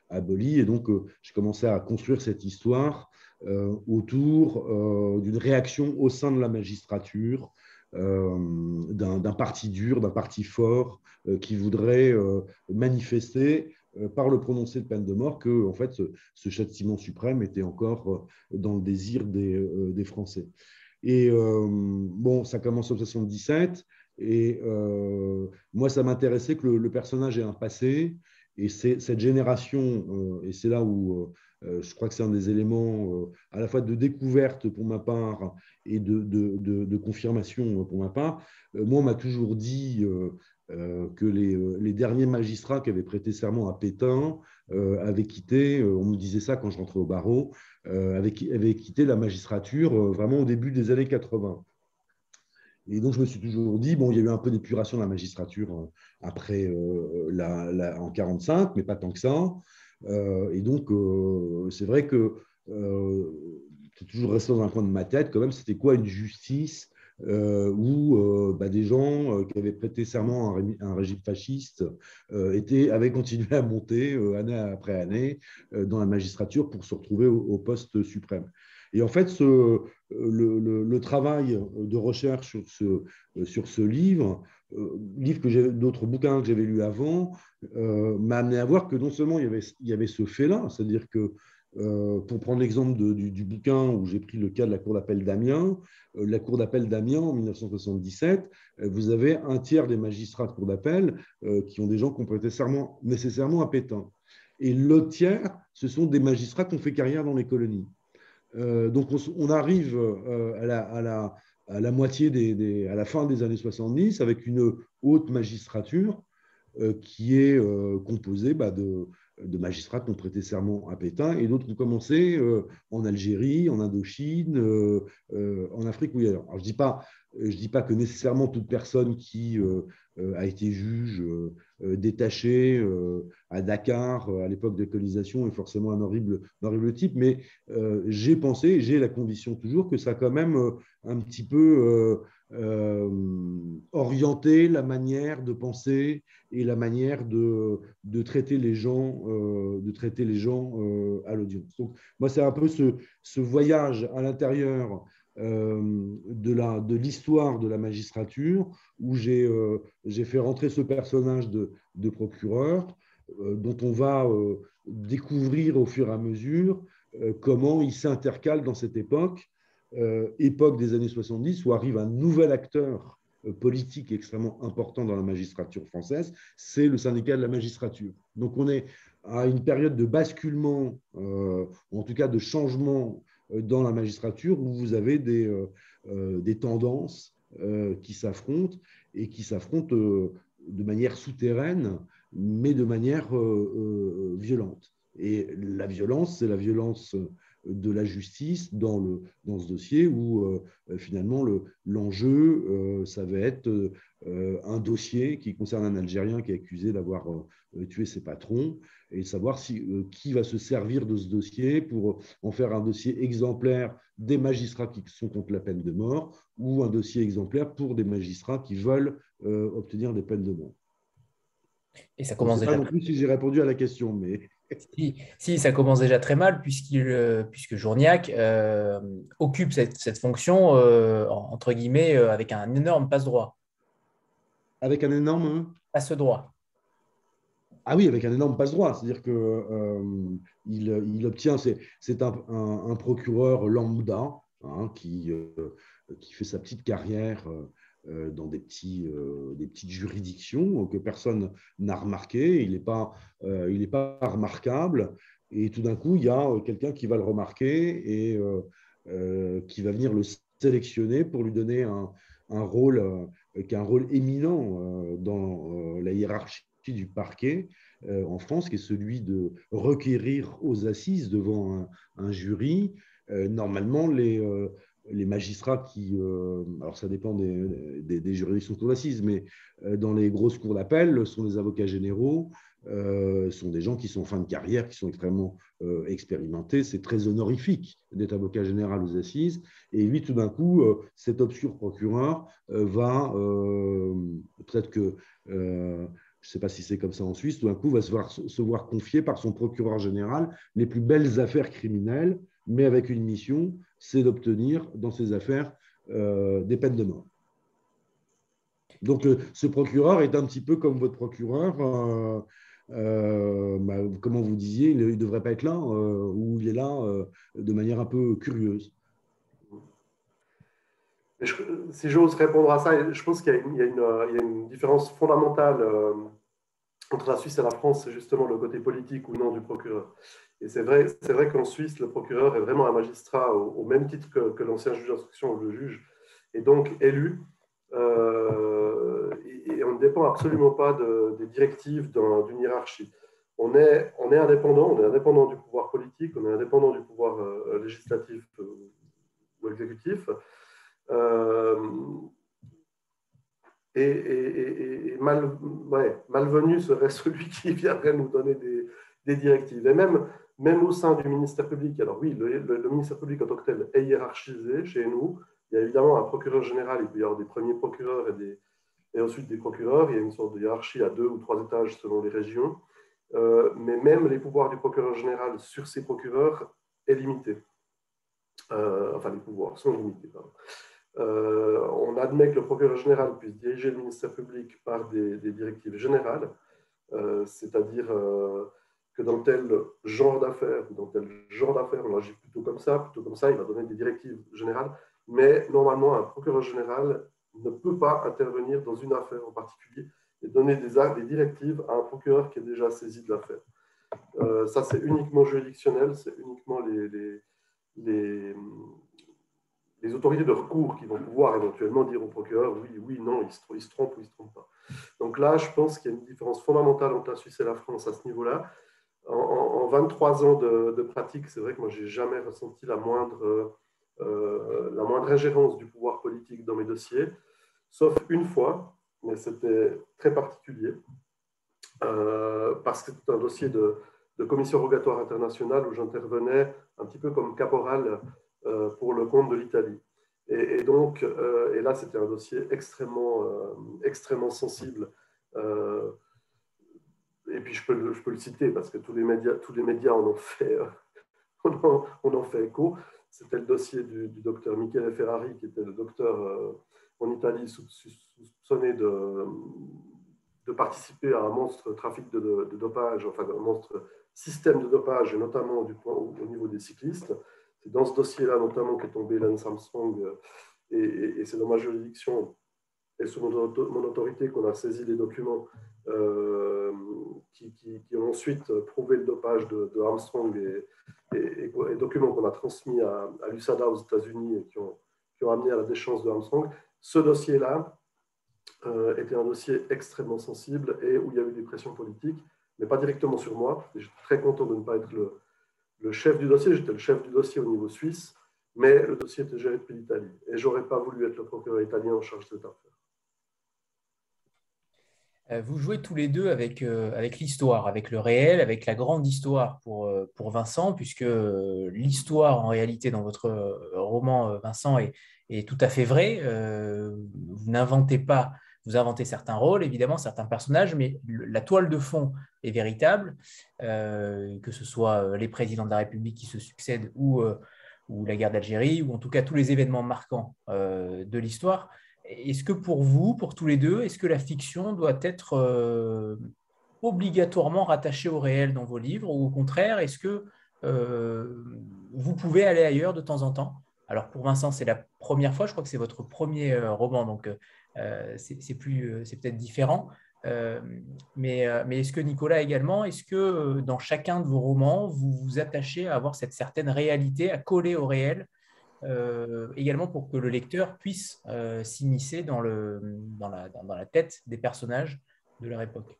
abolie, et donc j'ai commencé à construire cette histoire autour d'une réaction au sein de la magistrature, d'un parti dur, d'un parti fort qui voudrait manifester par le prononcé de peine de mort que en fait, ce châtiment suprême était encore dans le désir des Français. Et bon, ça commence en 77, et moi, ça m'intéressait que le personnage ait un passé, et cette génération, et c'est là où je crois que c'est un des éléments à la fois de découverte pour ma part et de confirmation pour ma part. Moi, on m'a toujours dit que les derniers magistrats qui avaient prêté serment à Pétain avaient quitté, on me disait ça quand je rentrais au barreau, avaient quitté la magistrature vraiment au début des années 80. Et donc, je me suis toujours dit, bon, il y a eu un peu d'épuration de la magistrature après en 45, mais pas tant que ça. Et donc, c'est vrai que c'est toujours resté dans un coin de ma tête, quand même, c'était quoi une justice où des gens qui avaient prêté serment à un régime fasciste avaient continué à monter année après année dans la magistrature pour se retrouver au poste suprême. Et en fait, le travail de recherche sur ce livre d'autres bouquins que j'avais lus avant, m'a amené à voir que non seulement il y avait ce fait-là, c'est-à-dire que, pour prendre l'exemple du bouquin où j'ai pris le cas de la Cour d'appel d'Amiens, la Cour d'appel d'Amiens en 1977, vous avez un tiers des magistrats de Cour d'appel qui ont des gens qui ont prêté serment nécessairement à Pétain. Et l'autre tiers, ce sont des magistrats qui ont fait carrière dans les colonies. Donc on arrive à la moitié à la fin des années 70 avec une haute magistrature qui est composée de magistrats qui ont prêté serment à Pétain et d'autres qui ont commencé en Algérie, en Indochine, en Afrique ou ailleurs. Alors, je dis pas que nécessairement toute personne qui a été juge détaché à Dakar à l'époque de colonisation est forcément un horrible type, mais j'ai pensé, j'ai la conviction toujours que ça a quand même un petit peu orienté la manière de penser et la manière de traiter les gens, à l'audience. Donc, moi, c'est un peu ce voyage à l'intérieur de l'histoire de la magistrature où j'ai fait rentrer ce personnage de procureur dont on va découvrir au fur et à mesure comment il s'intercale dans cette époque des années 70 où arrive un nouvel acteur politique extrêmement important dans la magistrature française, c'est le syndicat de la magistrature. Donc on est à une période de basculement, ou en tout cas de changement dans la magistrature, où vous avez des tendances qui s'affrontent et qui s'affrontent de manière souterraine, mais de manière violente. Et la violence, c'est la violence de la justice dans ce dossier où finalement l'enjeu, ça va être un dossier qui concerne un Algérien qui est accusé d'avoir tué ses patrons et savoir qui va se servir de ce dossier pour en faire un dossier exemplaire des magistrats qui sont contre la peine de mort ou un dossier exemplaire pour des magistrats qui veulent obtenir des peines de mort. Et ça Je ne commence sais pas déjà. non plus si j'ai répondu à la question, mais... Si, ça commence déjà très mal, puisque Journiac occupe cette fonction, entre guillemets, avec un énorme passe-droit. Avec un énorme... Passe-droit. Ah oui, avec un énorme passe-droit. C'est-à-dire qu'il il obtient... C'est un procureur lambda hein, qui fait sa petite carrière dans des petites juridictions que personne n'a remarqué. Il n'est pas remarquable. Et tout d'un coup, il y a quelqu'un qui va le remarquer et qui va venir le sélectionner pour lui donner un rôle qui est un rôle éminent dans la hiérarchie du parquet en France, qui est celui de requérir aux assises devant un jury. Normalement, les magistrats qui, alors ça dépend des juridictions cours d'assises, mais dans les grosses cours d'appel, sont les avocats généraux, sont des gens qui sont en fin de carrière, qui sont extrêmement expérimentés. C'est très honorifique d'être avocat général aux assises. Et lui, tout d'un coup, cet obscur procureur va, peut-être que, je ne sais pas si c'est comme ça en Suisse, tout d'un coup, va se voir confier par son procureur général les plus belles affaires criminelles, mais avec une mission, c'est d'obtenir dans ces affaires des peines de mort. Donc, ce procureur est un petit peu comme votre procureur. Comment vous disiez, il ne devrait pas être là, ou il est là de manière un peu curieuse. Si j'ose répondre à ça, je pense qu'il y a une différence fondamentale entre la Suisse et la France, c'est justement le côté politique ou non du procureur. Et c'est vrai qu'en Suisse, le procureur est vraiment un magistrat au même titre que l'ancien juge d'instruction ou le juge, et donc élu. Et on ne dépend absolument pas des directives d'une hiérarchie. On est indépendant du pouvoir politique, on est indépendant du pouvoir législatif ou exécutif. Et malvenu serait celui qui viendrait nous donner des directives. Et même au sein du ministère public, alors oui, le ministère public en tant que tel est hiérarchisé chez nous. Il y a évidemment un procureur général, il peut y avoir des premiers procureurs et ensuite des procureurs. Il y a une sorte de hiérarchie à 2 ou 3 étages selon les régions. Mais même les pouvoirs du procureur général sur ces procureurs est limité. Enfin, les pouvoirs sont limités, pardon. On admet que le procureur général puisse diriger le ministère public par des directives générales, c'est-à-dire que dans tel genre d'affaires, on agit plutôt comme ça, il va donner des directives générales, mais normalement, un procureur général ne peut pas intervenir dans une affaire en particulier et donner des directives à un procureur qui est déjà saisi de l'affaire. Ça, c'est uniquement juridictionnel, c'est uniquement les autorités de recours qui vont pouvoir éventuellement dire au procureur oui, non, il se trompe ou il ne se trompe pas. Donc là, je pense qu'il y a une différence fondamentale entre la Suisse et la France à ce niveau-là. En 23 ans de pratique, c'est vrai que moi, je n'ai jamais ressenti la moindre ingérence du pouvoir politique dans mes dossiers, sauf une fois, mais c'était très particulier, parce que c'était un dossier de commission rogatoire internationale où j'intervenais un petit peu comme caporal pour le compte de l'Italie. Et donc, et là, c'était un dossier extrêmement sensible. Et puis, je peux le citer parce que tous les médias en ont fait, on en fait écho. C'était le dossier du docteur Michele Ferrari, qui était le docteur en Italie soupçonné de participer à un monstre trafic de dopage, enfin un monstre système de dopage, et notamment au niveau des cyclistes. C'est dans ce dossier-là notamment qu'est tombé Lance Armstrong, et c'est dans ma juridiction et sous mon autorité qu'on a saisi les documents qui ont ensuite prouvé le dopage de Armstrong et documents qu'on a transmis à l'USADA aux États-Unis et qui ont amené à la déchéance de Armstrong. Ce dossier-là était un dossier extrêmement sensible et où il y a eu des pressions politiques, mais pas directement sur moi. J'étais très content de ne pas être le chef du dossier. J'étais le chef du dossier au niveau suisse, mais le dossier était géré depuis l'Italie. Et je n'aurais pas voulu être le procureur italien en charge de cette affaire. Vous jouez tous les deux avec l'histoire, avec le réel, avec la grande histoire pour Vincent, puisque l'histoire, en réalité, dans votre roman, Vincent, est tout à fait vraie. Vous n'inventez pas, vous inventez certains rôles, évidemment, certains personnages, mais la toile de fond est véritable, que ce soit les présidents de la République qui se succèdent ou la guerre d'Algérie, ou en tout cas tous les événements marquants de l'histoire. Est-ce que pour vous, pour tous les deux, est-ce que la fiction doit être obligatoirement rattachée au réel dans vos livres, ou au contraire, est-ce que vous pouvez aller ailleurs de temps en temps? Alors pour Vincent, c'est la première fois, je crois que c'est votre premier roman, donc c'est peut-être différent. Mais est-ce que Nicolas également, est-ce que dans chacun de vos romans, vous vous attachez à avoir cette certaine réalité, à coller au réel, également pour que le lecteur puisse s'immiscer dans la tête des personnages de leur époque?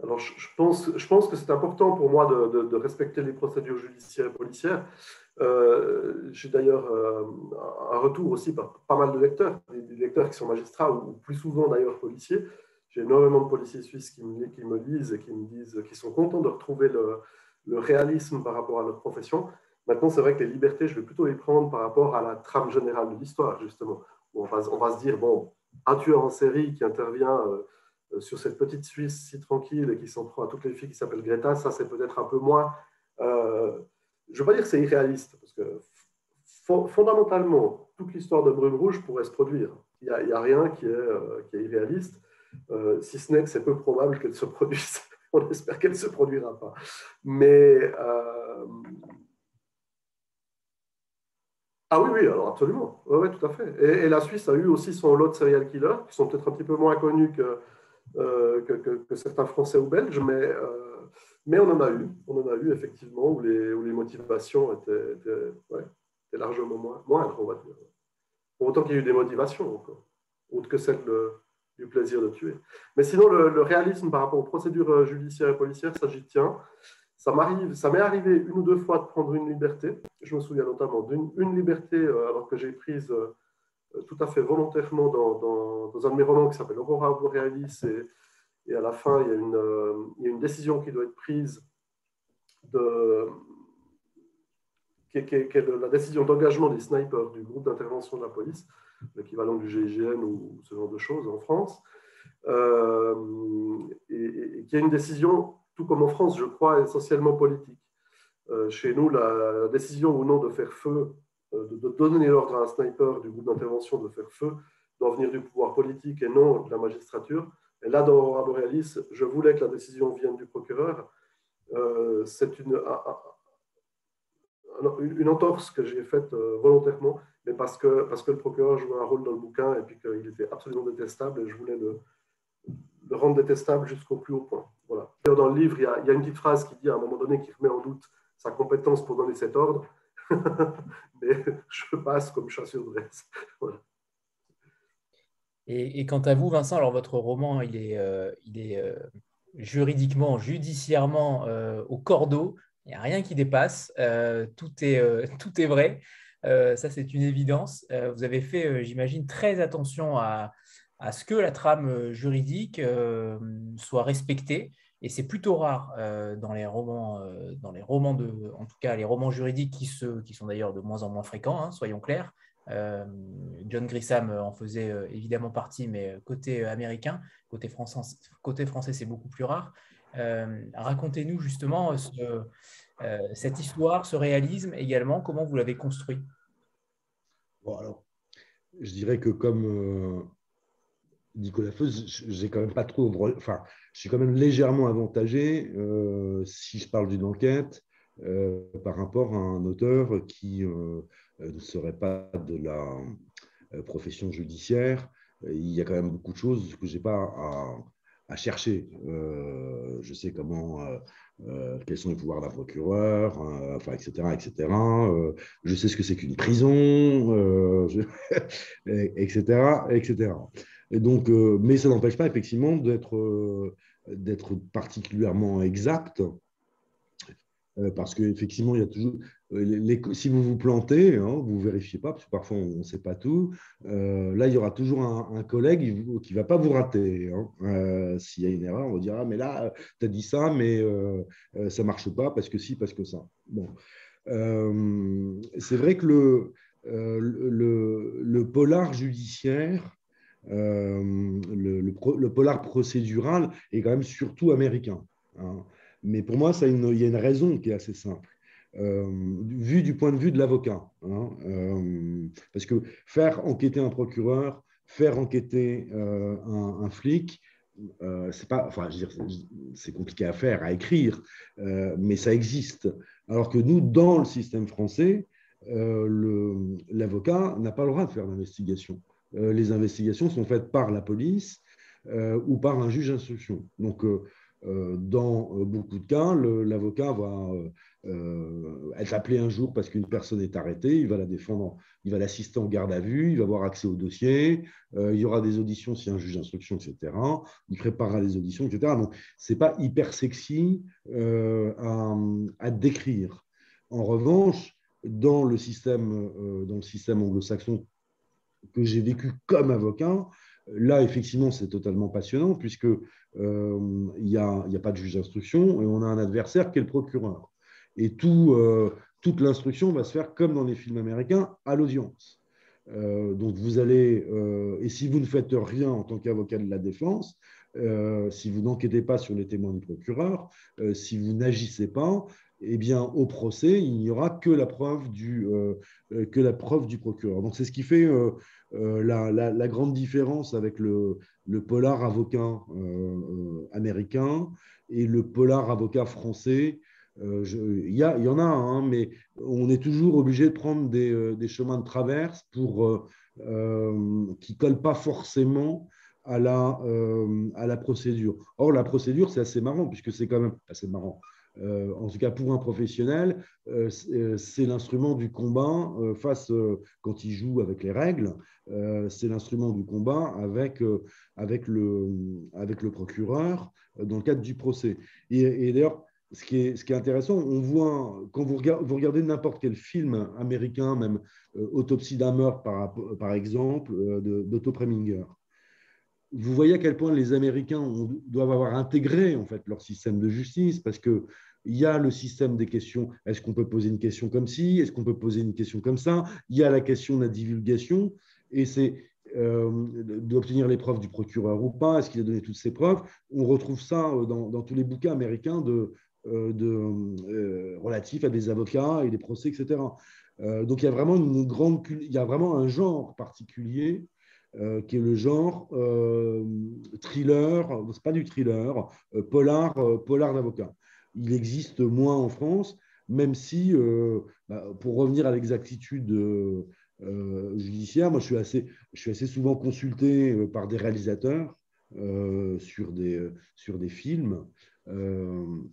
Alors, je pense que c'est important pour moi de respecter les procédures judiciaires et policières. J'ai d'ailleurs un retour aussi par pas mal de lecteurs, des lecteurs qui sont magistrats ou plus souvent d'ailleurs policiers. J'ai énormément de policiers suisses qui me lisent et qui me disent qu'ils sont contents de retrouver le réalisme par rapport à notre profession. Maintenant, c'est vrai que les libertés, je vais plutôt les prendre par rapport à la trame générale de l'histoire, justement. On va se dire, bon, un tueur en série qui intervient sur cette petite Suisse si tranquille et qui s'en prend à toutes les filles qui s'appellent Greta, ça c'est peut-être un peu moins. Je ne veux pas dire que c'est irréaliste, parce que fondamentalement, toute l'histoire de Brume Rouge pourrait se produire. Il n'y a rien qui est irréaliste, si ce n'est que c'est peu probable qu'elle se produise. On espère qu'elle ne se produira pas. Mais. Ah oui, oui, alors absolument. Oui, ouais, tout à fait. Et la Suisse a eu aussi son lot de serial killers, qui sont peut-être un petit peu moins connus que certains Français ou Belges, mais on en a eu. On en a eu, effectivement, où les motivations étaient largement moindres, on va dire. Pour autant qu'il y ait eu des motivations, encore, autres que celle du plaisir de tuer. Mais sinon, le réalisme par rapport aux procédures judiciaires et policières, ça j'y tiens. Ça m'est arrivé une ou deux fois de prendre une liberté. Je me souviens notamment d'une liberté alors que j'ai prise tout à fait volontairement dans un de mes romans qui s'appelle Aurora Borealis. Et à la fin, il y a une décision qui doit être prise qui est la décision d'engagement des snipers du groupe d'intervention de la police, l'équivalent du GIGN ou ce genre de choses en France, et qui est une décision, tout comme en France, je crois, essentiellement politique. Chez nous, la décision ou non de faire feu, de donner l'ordre à un sniper du groupe d'intervention de faire feu, doit venir du pouvoir politique et non de la magistrature. Et là, dans Aurora Borealis, je voulais que la décision vienne du procureur. C'est une entorse que j'ai faite volontairement, mais parce que le procureur jouait un rôle dans le bouquin et puis qu'il était absolument détestable et je voulais le rendre détestable jusqu'au plus haut point. Voilà. Dans le livre, il y a une petite phrase qui dit à un moment donné qui remet en doute sa compétence pour donner cet ordre, mais je passe comme chat sur braise. Voilà. Et quant à vous, Vincent, alors votre roman, il est juridiquement, judiciairement au cordeau. Il n'y a rien qui dépasse. Tout est vrai. Ça, c'est une évidence. Vous avez fait, j'imagine, très attention à ce que la trame juridique soit respectée. Et c'est plutôt rare dans les romans en tout cas les romans juridiques qui sont d'ailleurs de moins en moins fréquents, hein, soyons clairs. John Grisham en faisait évidemment partie, mais côté américain, côté français, c'est beaucoup plus rare. Racontez-nous justement cette histoire, ce réalisme également, comment vous l'avez construit. Bon, alors, je dirais que comme Nicolas Feuze, j'ai quand même pas trop. Enfin, je suis quand même légèrement avantagé si je parle d'une enquête par rapport à un auteur qui ne serait pas de la profession judiciaire. Il y a quand même beaucoup de choses que je n'ai pas à chercher. Je sais quels sont les pouvoirs d'un procureur, enfin, etc. etc. Je sais ce que c'est qu'une prison, etc. etc. Et donc, mais ça n'empêche pas effectivement d'être particulièrement exact, parce qu'effectivement, il y a toujours. Si vous vous plantez, hein, vous ne vérifiez pas, parce que parfois on ne sait pas tout. Là, il y aura toujours un collègue qui ne va pas vous rater. Hein. S'il y a une erreur, on va dire ah, mais là, tu as dit ça, mais ça ne marche pas parce que si, parce que ça. Bon. C'est vrai que le polar judiciaire, le polar procédural est quand même surtout américain. Hein. Mais pour moi, il y a une raison qui est assez simple. Vu du point de vue de l'avocat. Hein, parce que faire enquêter un procureur, faire enquêter un flic, c'est pas, enfin, je veux dire, c'est compliqué à faire, à écrire, mais ça existe. Alors que nous, dans le système français, l'avocat n'a pas le droit de faire d'investigation. Les investigations sont faites par la police. ou par un juge d'instruction. Donc, dans beaucoup de cas, l'avocat va être appelé un jour parce qu'une personne est arrêtée, il va la défendre, il va l'assister en garde à vue, il va avoir accès au dossier, il y aura des auditions s'il y a un juge d'instruction, etc. Il préparera les auditions, etc. Donc, ce n'est pas hyper sexy à décrire. En revanche, dans le système anglo-saxon que j'ai vécu comme avocat, là, effectivement, c'est totalement passionnant puisque il n'y a pas de juge d'instruction et on a un adversaire qui est le procureur. Et toute l'instruction va se faire comme dans les films américains, à l'audience. Donc vous allez, et si vous ne faites rien en tant qu'avocat de la défense, si vous n'enquêtez pas sur les témoins du procureur, si vous n'agissez pas, eh bien, au procès, il n'y aura que la preuve du procureur. Donc, c'est ce qui fait la grande différence avec le polar avocat américain et le polar avocat français. Il y en a, hein, mais on est toujours obligé de prendre des chemins de traverse qui ne collent pas forcément à la procédure. Or, la procédure, c'est assez marrant, puisque c'est quand même assez marrant. En tout cas pour un professionnel, c'est l'instrument du combat quand il joue avec les règles, c'est l'instrument du combat avec le procureur dans le cadre du procès. Et d'ailleurs, ce qui est intéressant, on voit, quand vous regardez n'importe quel film américain, même Autopsie d'un meurtre par exemple, d'Otto Preminger, vous voyez à quel point les Américains doivent avoir intégré en fait leur système de justice, parce que il y a le système des questions. Est-ce qu'on peut poser une question comme ci? Est-ce qu'on peut poser une question comme ça? Il y a la question de la divulgation, et c'est d'obtenir les preuves du procureur ou pas. Est-ce qu'il a donné toutes ces preuves? On retrouve ça dans tous les bouquins américains relatifs à des avocats et des procès, etc. Donc il y a vraiment il y a vraiment un genre particulier qui est le genre thriller, c'est pas du thriller, polar d'avocat. Il existe moins en France, même si, pour revenir à l'exactitude judiciaire, moi je suis assez souvent consulté par des réalisateurs sur des films,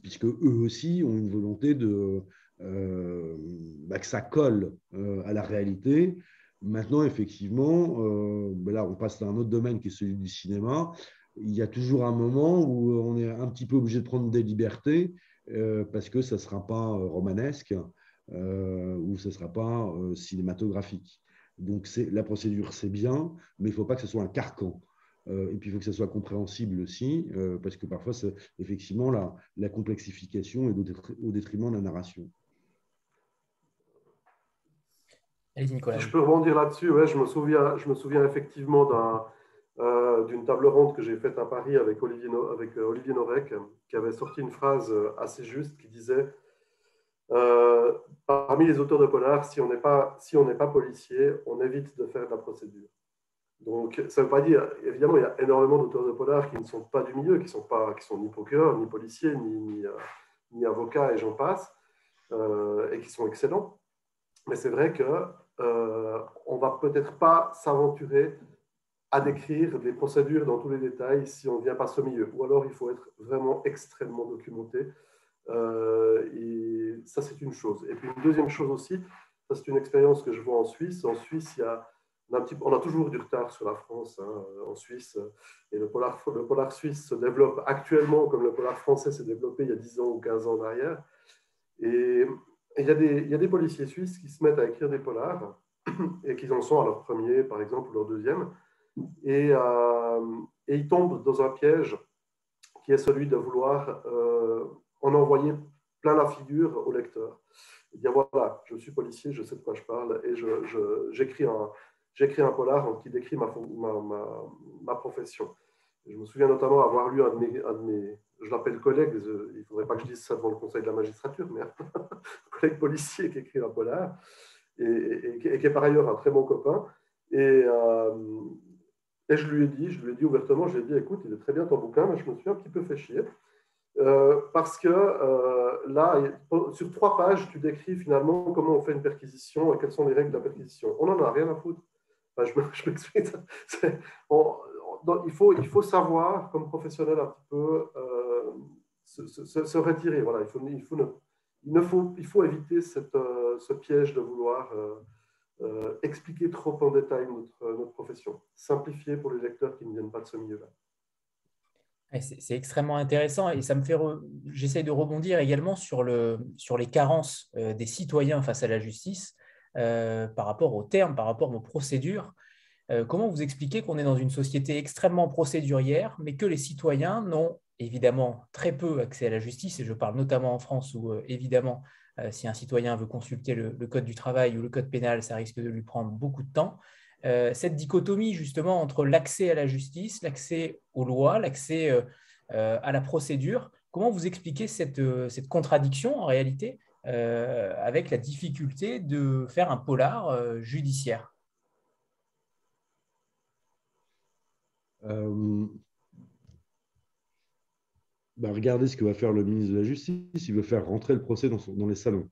puisque eux aussi ont une volonté que ça colle à la réalité. Maintenant, effectivement, là, on passe à un autre domaine qui est celui du cinéma. Il y a toujours un moment où on est un petit peu obligé de prendre des libertés parce que ça ne sera pas romanesque ou ça ne sera pas cinématographique. Donc, la procédure, c'est bien, mais il ne faut pas que ce soit un carcan. Et puis, il faut que ça soit compréhensible aussi, parce que parfois, effectivement, la complexification est au détriment de la narration. Allez-y, Nicolas. Si je peux rebondir là-dessus, ouais, je me souviens effectivement d'une table ronde que j'ai faite à Paris avec Olivier Norek, qui avait sorti une phrase assez juste qui disait parmi les auteurs de polar, si on n'est pas policier, on évite de faire de la procédure. Donc, ça ne veut pas dire, évidemment, il y a énormément d'auteurs de polar qui ne sont pas du milieu, qui sont ni procureurs, ni policiers, ni avocats, et j'en passe, et qui sont excellents. Mais c'est vrai qu'on ne va peut-être pas s'aventurer à décrire des procédures dans tous les détails si on ne vient pas ce milieu. Ou alors, il faut être vraiment extrêmement documenté. Et ça, c'est une chose. Et puis, une deuxième chose aussi, ça, c'est une expérience que je vois en Suisse. En Suisse, on a toujours du retard sur la France, hein, en Suisse. Et le polar suisse se développe actuellement comme le polar français s'est développé il y a 10 ans ou 15 ans en arrière. Et il y a des policiers suisses qui se mettent à écrire des polars et qui en sont à leur premier, par exemple, ou leur deuxième. Et ils tombent dans un piège qui est celui de vouloir en envoyer plein la figure au lecteur. Et dire voilà, je suis policier, je sais de quoi je parle, et j'écris un polar qui décrit ma profession. Et je me souviens notamment avoir lu un de mes je l'appelle collègue, il ne faudrait pas que je dise ça devant le conseil de la magistrature, mais un collègue policier qui écrit un polar et qui est par ailleurs un très bon copain. Et je lui ai dit ouvertement, je lui ai dit, écoute, il est très bien ton bouquin, mais je me suis un petit peu fait chier. Parce que là, sur 3 pages, tu décris finalement comment on fait une perquisition et quelles sont les règles de la perquisition. On n'en a rien à foutre. Enfin, je m'explique. il faut savoir, comme professionnel, un petit peu se retirer. Voilà, il faut éviter ce piège de vouloir expliquer trop en détail notre profession. Simplifier pour les lecteurs qui ne viennent pas de ce milieu-là. C'est extrêmement intéressant et ça me fait j'essaie de rebondir également sur les carences des citoyens face à la justice par rapport aux termes, par rapport aux procédures. Comment vous expliquez qu'on est dans une société extrêmement procédurière, mais que les citoyens n'ont évidemment très peu accès à la justice, et je parle notamment en France où évidemment, si un citoyen veut consulter le code du travail ou le code pénal, ça risque de lui prendre beaucoup de temps. Cette dichotomie justement entre l'accès à la justice, l'accès aux lois, l'accès à la procédure, comment vous expliquez cette contradiction en réalité avec la difficulté de faire un polar judiciaire? Regardez ce que va faire le ministre de la Justice. Il veut faire rentrer le procès dans les salons.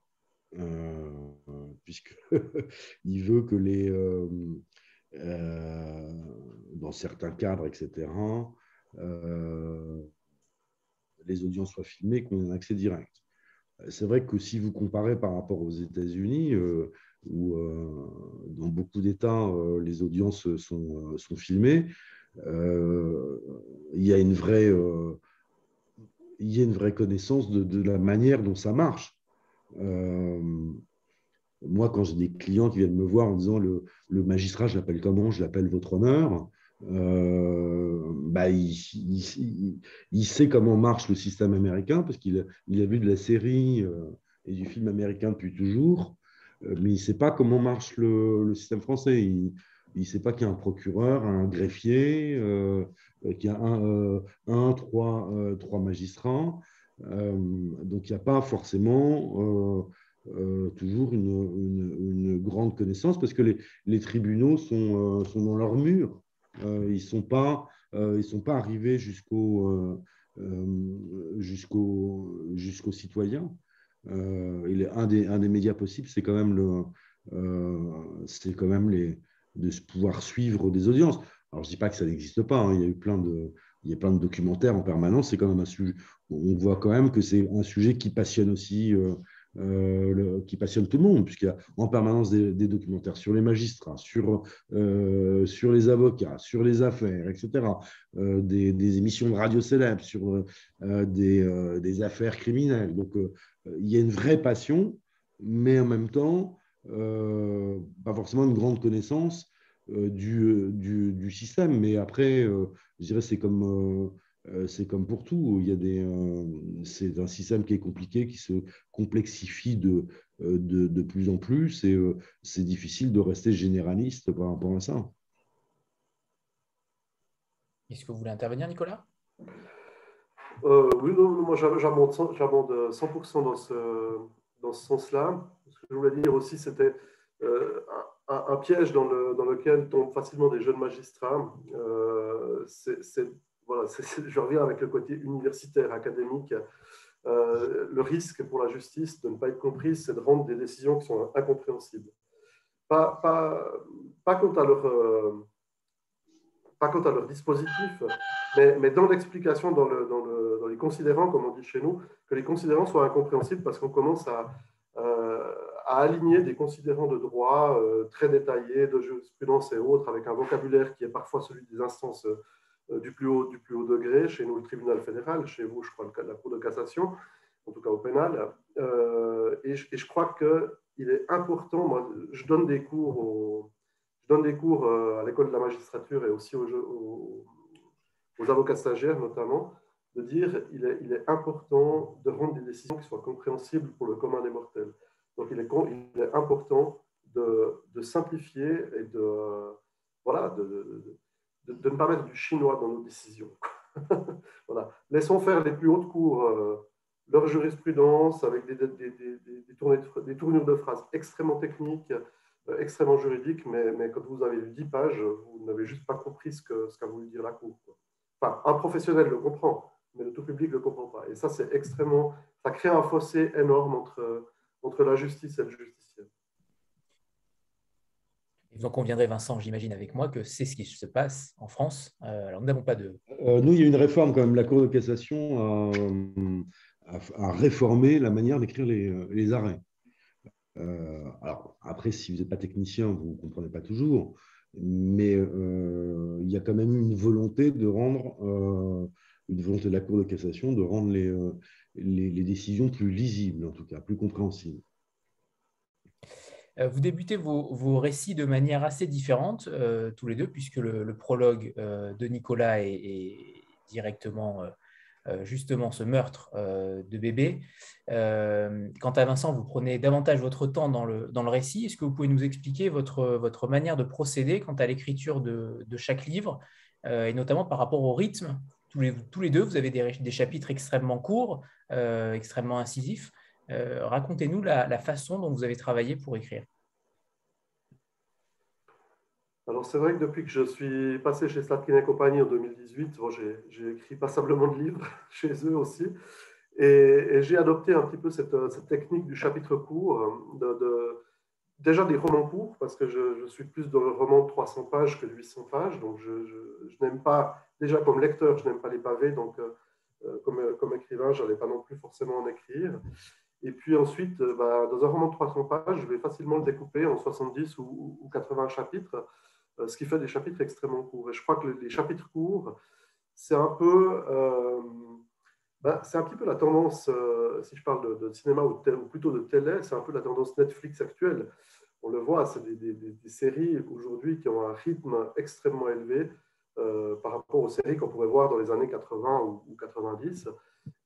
Puisqu'il veut que dans certains cadres, etc., les audiences soient filmées, qu'on ait un accès direct. C'est vrai que si vous comparez par rapport aux États-Unis, où dans beaucoup d'États, les audiences sont filmées, il y a une vraie connaissance de la manière dont ça marche. Moi, quand j'ai des clients qui viennent me voir en disant le magistrat, je l'appelle comment? Je l'appelle votre honneur. Il sait comment marche le système américain parce qu'il a vu de la série et du film américain depuis toujours, mais il ne sait pas comment marche le système français. Il ne sait pas qu'il y a un procureur, un greffier, qu'il y a trois magistrats. Donc, il n'y a pas forcément toujours une grande connaissance parce que les tribunaux sont dans leur mur. Ils ne sont pas arrivés jusqu'aux citoyens. Un des médias possibles, c'est quand même de pouvoir suivre des audiences. Alors, je ne dis pas que ça n'existe pas, hein. Il y a plein de documentaires en permanence. C'est quand même un sujet. On voit quand même que c'est un sujet qui passionne aussi, qui passionne tout le monde, puisqu'il y a en permanence des documentaires sur les magistrats, sur les avocats, sur les affaires, etc. Des émissions de radio célèbres sur des affaires criminelles. Donc, il y a une vraie passion, mais en même temps, pas forcément une grande connaissance du système. Mais après, je dirais c'est comme pour tout. C'est un système qui est compliqué, qui se complexifie de plus en plus, et c'est difficile de rester généraliste par rapport à ça. Est-ce que vous voulez intervenir, Nicolas? Oui, non, moi j'abonde 100% dans ce sens-là. Ce que je voulais dire aussi, c'était un piège dans lequel tombent facilement des jeunes magistrats. Je reviens avec le côté universitaire, académique. Le risque pour la justice de ne pas être comprise, c'est de rendre des décisions qui sont incompréhensibles. Pas quant à leur dispositif, mais dans l'explication, dans les considérants, comme on dit chez nous, que les considérants soient incompréhensibles parce qu'on commence à aligner des considérants de droit très détaillés, de jurisprudence et autres, avec un vocabulaire qui est parfois celui des instances du plus haut degré, chez nous le tribunal fédéral, chez vous je crois la Cour de cassation, en tout cas au pénal. Et je crois qu'il est important, moi je donne des cours à l'école de la magistrature et aussi aux avocats stagiaires notamment, de dire il est important de rendre des décisions qui soient compréhensibles pour le commun des mortels. Donc il est important de simplifier et de ne pas mettre du chinois dans nos décisions. Voilà. Laissons faire les plus hautes cours leur jurisprudence avec des tournures de phrases extrêmement techniques, extrêmement juridiques, mais quand vous avez lu 10 pages, vous n'avez juste pas compris ce qu'a voulu dire la Cour. Enfin, un professionnel le comprend, mais le tout public ne le comprend pas. Et ça, c'est extrêmement... Ça crée un fossé énorme entre la justice et le justiciable. Vous en conviendrez, Vincent, j'imagine avec moi, que c'est ce qui se passe en France. Alors, nous n'avons pas de… Nous, il y a une réforme quand même. La Cour de cassation a réformé la manière d'écrire les arrêts. Alors, après, si vous n'êtes pas technicien, vous ne comprenez pas toujours, mais il y a quand même une volonté de rendre, une volonté de la Cour de cassation de rendre les décisions plus lisibles, en tout cas, plus compréhensibles. Vous débutez vos récits de manière assez différente, tous les deux, puisque le prologue de Nicolas est directement justement ce meurtre de bébé. Quant à Vincent, vous prenez davantage votre temps dans le récit. Est-ce que vous pouvez nous expliquer votre manière de procéder quant à l'écriture de chaque livre, et notamment par rapport au rythme? Tous les deux, vous avez des chapitres extrêmement courts, extrêmement incisifs. Racontez-nous la façon dont vous avez travaillé pour écrire. Alors, c'est vrai que depuis que je suis passé chez Slatkin et compagnie en 2018, bon, j'ai écrit passablement de livres chez eux aussi. Et j'ai adopté un petit peu cette technique du chapitre court, déjà des romans courts, parce que je suis plus dans le roman de 300 pages que de 800 pages. Donc, je n'aime pas, déjà comme lecteur, je n'aime pas les pavés. Donc, comme écrivain, je n'allais pas non plus forcément en écrire. Et puis ensuite, dans un roman de 300 pages, je vais facilement le découper en 70 ou 80 chapitres, ce qui fait des chapitres extrêmement courts. Et je crois que les chapitres courts, c'est un peu, c'est un petit peu la tendance, si je parle de cinéma ou plutôt de télé, c'est un peu la tendance Netflix actuelle. On le voit, c'est des séries aujourd'hui qui ont un rythme extrêmement élevé par rapport aux séries qu'on pourrait voir dans les années 80 ou 90.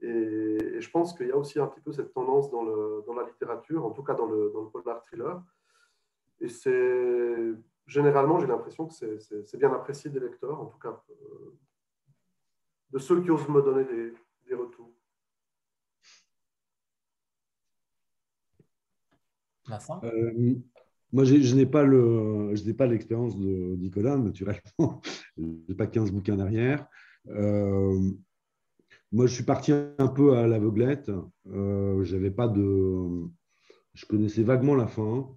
Et je pense qu'il y a aussi un petit peu cette tendance dans la littérature, en tout cas dans le polar thriller. Et généralement, j'ai l'impression que c'est bien apprécié des lecteurs, en tout cas de ceux qui osent me donner des retours. Vincent? Moi, je n'ai pas l'expérience de Nicolas, naturellement. Je n'ai pas 15 bouquins derrière. Moi, je suis parti un peu à l'aveuglette. J'avais pas de... Je connaissais vaguement la fin.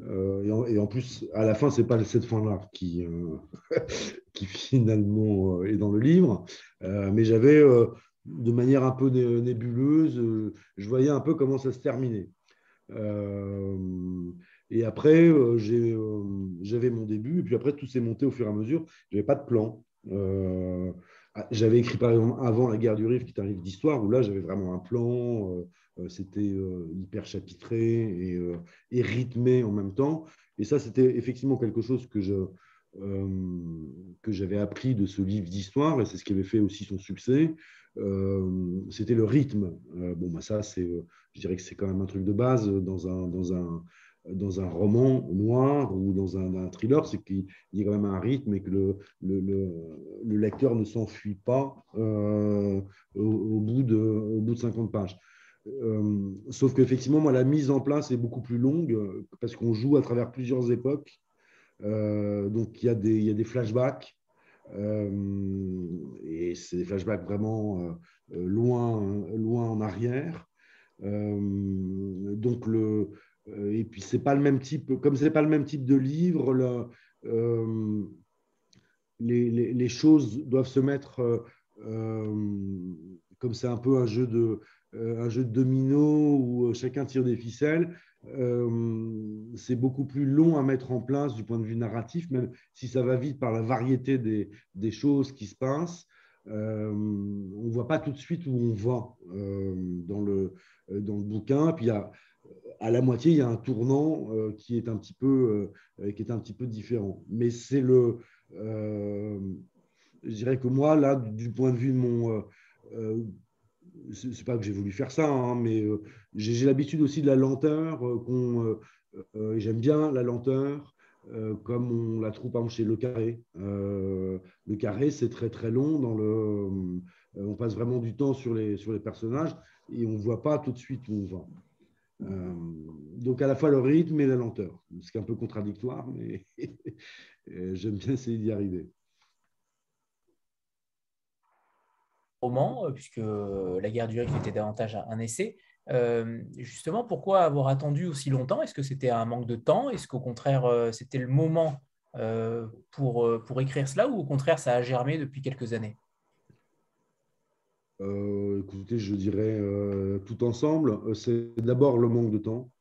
Et en plus, à la fin, c'est pas cette fin-là qui finalement est dans le livre. Mais j'avais, de manière un peu nébuleuse, je voyais un peu comment ça se terminait. Et après, j'avais mon début, et puis après, tout s'est monté au fur et à mesure. Je n'avais pas de plan. J'avais écrit, par exemple, avant La guerre du Rif, qui est un livre d'histoire, où là, j'avais vraiment un plan. C'était hyper chapitré et rythmé en même temps. Et ça, c'était effectivement quelque chose que j'avais appris de ce livre d'histoire, et c'est ce qui avait fait aussi son succès. C'était le rythme. Ça, je dirais que c'est quand même un truc de base dans un roman noir ou dans un thriller, c'est qu'il y a quand même un rythme et que le lecteur ne s'enfuit pas au bout de 50 pages. Sauf qu'effectivement, moi, la mise en place est beaucoup plus longue parce qu'on joue à travers plusieurs époques. Donc, il y a des flashbacks. Et c'est des flashbacks vraiment loin en arrière. Donc et puis c'est pas le même type, comme c'est pas le même type de livre, les choses doivent se mettre comme c'est un peu un jeu de domino où chacun tire des ficelles. C'est beaucoup plus long à mettre en place du point de vue narratif, même si ça va vite par la variété des choses qui se passent. On ne voit pas tout de suite où on va dans le bouquin. Puis à la moitié, il y a un tournant qui est un petit peu différent. Mais je dirais que moi, là, du point de vue de mon... c'est pas que j'ai voulu faire ça, hein, mais j'ai l'habitude aussi de la lenteur. J'aime bien la lenteur, comme on la trouve par exemple chez Le Carré. Le Carré, c'est très très long. On passe vraiment du temps sur les personnages et on ne voit pas tout de suite où on va. Donc à la fois le rythme et la lenteur, ce qui est un peu contradictoire, mais j'aime bien essayer d'y arriver. Roman, puisque La guerre du Rif était davantage un essai. Justement, pourquoi avoir attendu aussi longtemps? Est-ce que c'était un manque de temps? Est-ce qu'au contraire, c'était le moment pour écrire cela ou au contraire, ça a germé depuis quelques années? Écoutez, je dirais tout ensemble. C'est d'abord le manque de temps,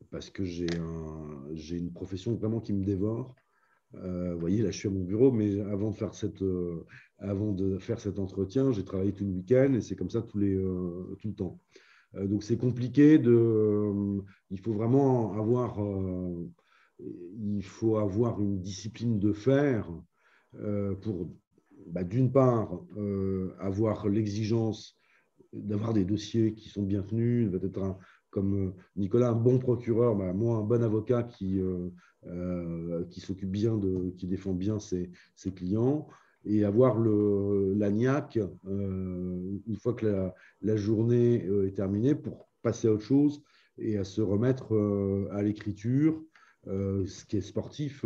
parce que j'ai une profession vraiment qui me dévore. Vous voyez, là, je suis à mon bureau, mais avant de faire cet entretien, j'ai travaillé tout le week-end et c'est comme ça tout le temps. Donc, c'est compliqué il faut vraiment il faut avoir une discipline de fer pour, d'une part, avoir l'exigence d'avoir des dossiers qui sont bien tenus, peut-être comme Nicolas, un bon procureur, moi, un bon avocat qui s'occupe bien qui défend bien ses clients, et avoir la niaque, une fois que la journée est terminée, pour passer à autre chose et à se remettre à l'écriture, ce qui est sportif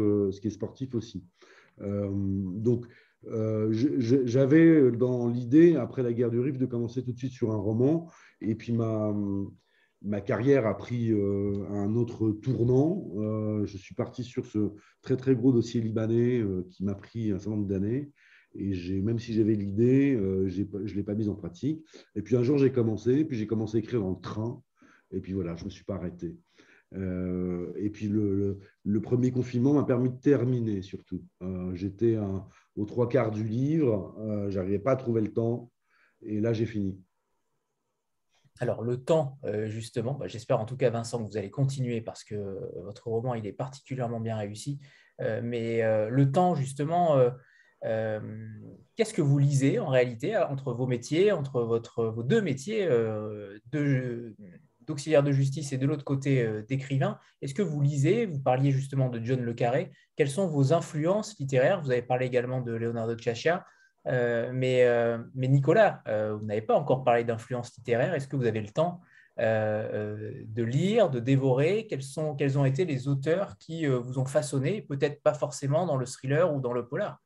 aussi. Donc, j'avais dans l'idée, après la guerre du Rif, de commencer tout de suite sur un roman. Et puis, ma carrière a pris un autre tournant. Je suis parti sur ce très, très gros dossier libanais qui m'a pris un certain nombre d'années. Et même si j'avais l'idée, je ne l'ai pas mise en pratique. Et puis, un jour, puis j'ai commencé à écrire dans le train. Et puis, voilà, je ne me suis pas arrêté. Et puis le premier confinement m'a permis de terminer surtout. J'étais aux trois quarts du livre, je n'arrivais pas à trouver le temps, et là j'ai fini. Alors, le temps, justement, j'espère en tout cas, Vincent, que vous allez continuer parce que votre roman, il est particulièrement bien réussi. Mais le temps, justement, euh, qu'est-ce que vous lisez en réalité entre vos métiers, entre vos deux métiers d'auxiliaire de justice et de l'autre côté d'écrivain? Est-ce que vous lisez? Vous parliez justement de John le Carré. Quelles sont vos influences littéraires? Vous avez parlé également de Leonardo Sciascia. Mais Nicolas, vous n'avez pas encore parlé d'influence littéraire. Est-ce que vous avez le temps de lire, de dévorer? Quels ont été les auteurs qui vous ont façonné, peut-être pas forcément dans le thriller ou dans le polar?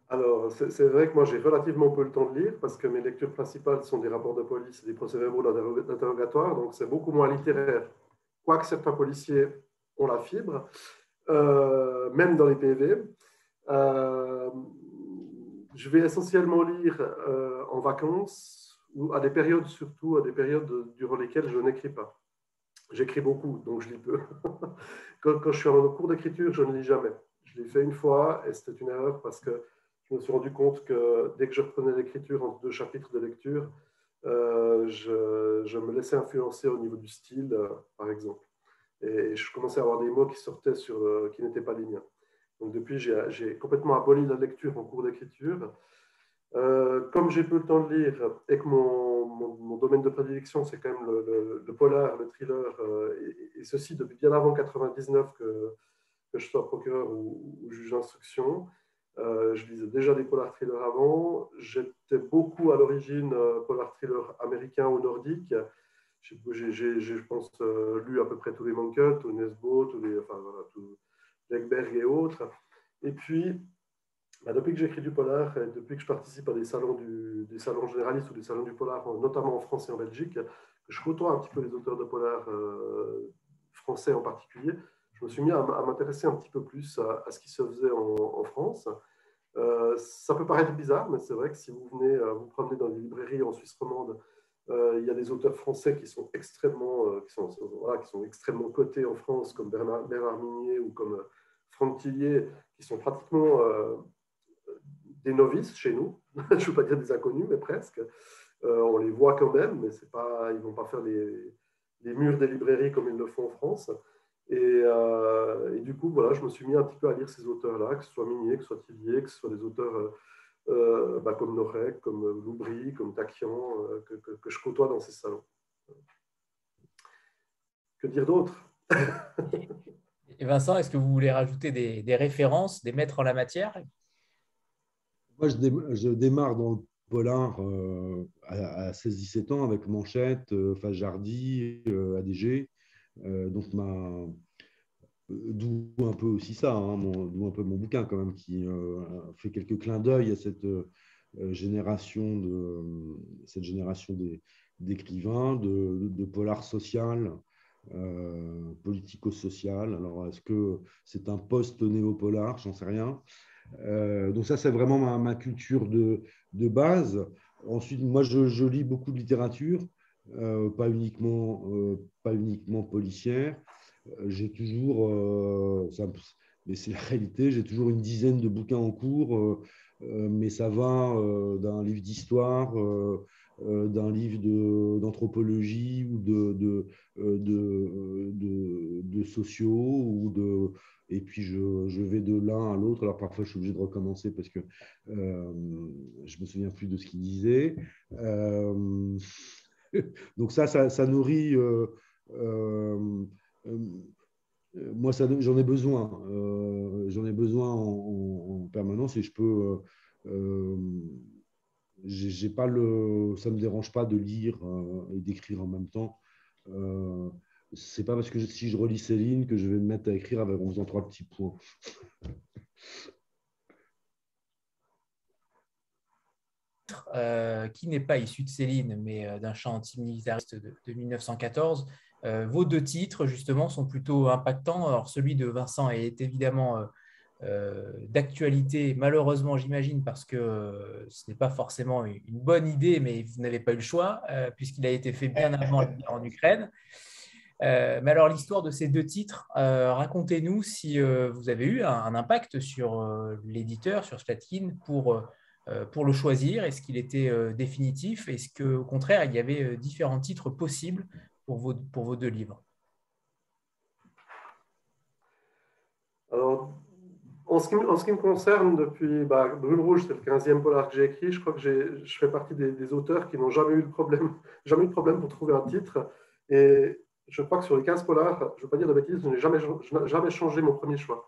Alors, c'est vrai que moi, j'ai relativement peu le temps de lire parce que mes lectures principales sont des rapports de police et des procès-verbaux d'interrogatoire, donc c'est beaucoup moins littéraire. Quoique certains policiers ont la fibre, même dans les PV. Euh, je vais essentiellement lire en vacances ou à des périodes, surtout à des périodes durant lesquelles je n'écris pas. J'écris beaucoup, donc je lis peu. Quand je suis en cours d'écriture, je ne lis jamais. Je l'ai fait une fois et c'était une erreur parce que je me suis rendu compte que dès que je reprenais l'écriture entre deux chapitres de lecture, je me laissais influencer au niveau du style, par exemple. Et je commençais à avoir des mots qui sortaient qui n'étaient pas les miens. Donc depuis, j'ai complètement aboli la lecture en cours d'écriture. Comme j'ai peu le temps de lire et que mon domaine de prédilection, c'est quand même le polar, le thriller, et ceci depuis bien avant 99 que je sois procureur ou juge d'instruction. Je lisais déjà des polar thrillers avant. J'étais beaucoup à l'origine polar thriller américain ou nordique. Je pense, lu à peu près tous les Mankut, tous les Nesbo, enfin, voilà, tous Legberg et autres. Et puis, depuis que j'écris du polar et depuis que je participe à des salons généralistes ou des salons du polar, notamment en France et en Belgique, que je côtoie un petit peu les auteurs de polar français en particulier, je me suis mis à m'intéresser un petit peu plus à ce qui se faisait en France. Ça peut paraître bizarre, mais c'est vrai que si vous venez vous promener dans les librairies en Suisse romande, il y a des auteurs français qui sont voilà, qui sont extrêmement cotés en France, comme Bernard Minier ou comme Franck Tillier, qui sont pratiquement des novices chez nous. Je ne veux pas dire des inconnus, mais presque. On les voit quand même, mais ils ne vont pas faire les murs des librairies comme ils le font en France. Et du coup, voilà, je me suis mis un petit peu à lire ces auteurs-là, que ce soit Minier, que ce soit Tillier, que ce soit des auteurs comme Norek, comme Loubry, comme Takian, que je côtoie dans ces salons. Que dire d'autre? Et Vincent, est-ce que vous voulez rajouter des références, des maîtres en la matière? Moi, je démarre dans le polar à 16-17 ans avec Manchette, Fajardi, ADG. Donc, d'où un peu aussi ça, hein, d'où un peu mon bouquin quand même, qui fait quelques clins d'œil cette génération d'écrivains, de polar social, politico-social. Alors, est-ce que c'est un post-néopolar? J'en sais rien. Donc ça, c'est vraiment ma culture de base. Ensuite, moi, je lis beaucoup de littérature, pas uniquement policière. J'ai toujours, mais c'est la réalité, j'ai toujours une dizaine de bouquins en cours, mais ça va d'un livre d'histoire, d'un livre d'anthropologie ou de sociaux et puis je vais de l'un à l'autre. Alors parfois je suis obligé de recommencer parce que je me souviens plus de ce qu'il disait. Donc ça nourrit. Euh, Moi, j'en ai besoin. J'en ai besoin en permanence et je peux. J'ai pas ça me dérange pas de lire et d'écrire en même temps. C'est pas parce que si je relis Céline que je vais me mettre à écrire en faisant 3 petits points. Qui n'est pas issu de Céline, mais d'un chant antimilitariste de 1914. Vos 2 titres, justement, sont plutôt impactants. Alors, celui de Vincent est évidemment d'actualité, malheureusement, j'imagine, parce que ce n'est pas forcément une bonne idée, mais vous n'avez pas eu le choix, puisqu'il a été fait bien avant la guerre en Ukraine. Mais alors, l'histoire de ces 2 titres, racontez-nous si vous avez eu un impact sur l'éditeur, sur Slatkin, pour le choisir. Est-ce qu'il était définitif? Est-ce qu'au contraire, il y avait différents titres possibles pour vos 2 livres? Alors, en ce qui me concerne, depuis Brume Rouge, c'est le 15e polar que j'ai écrit. Je crois que je fais partie des auteurs qui n'ont jamais eu de problème, jamais eu de problème pour trouver un titre. Et je crois que sur les 15 polars, je ne veux pas dire de bêtises, je n'ai jamais changé mon premier choix.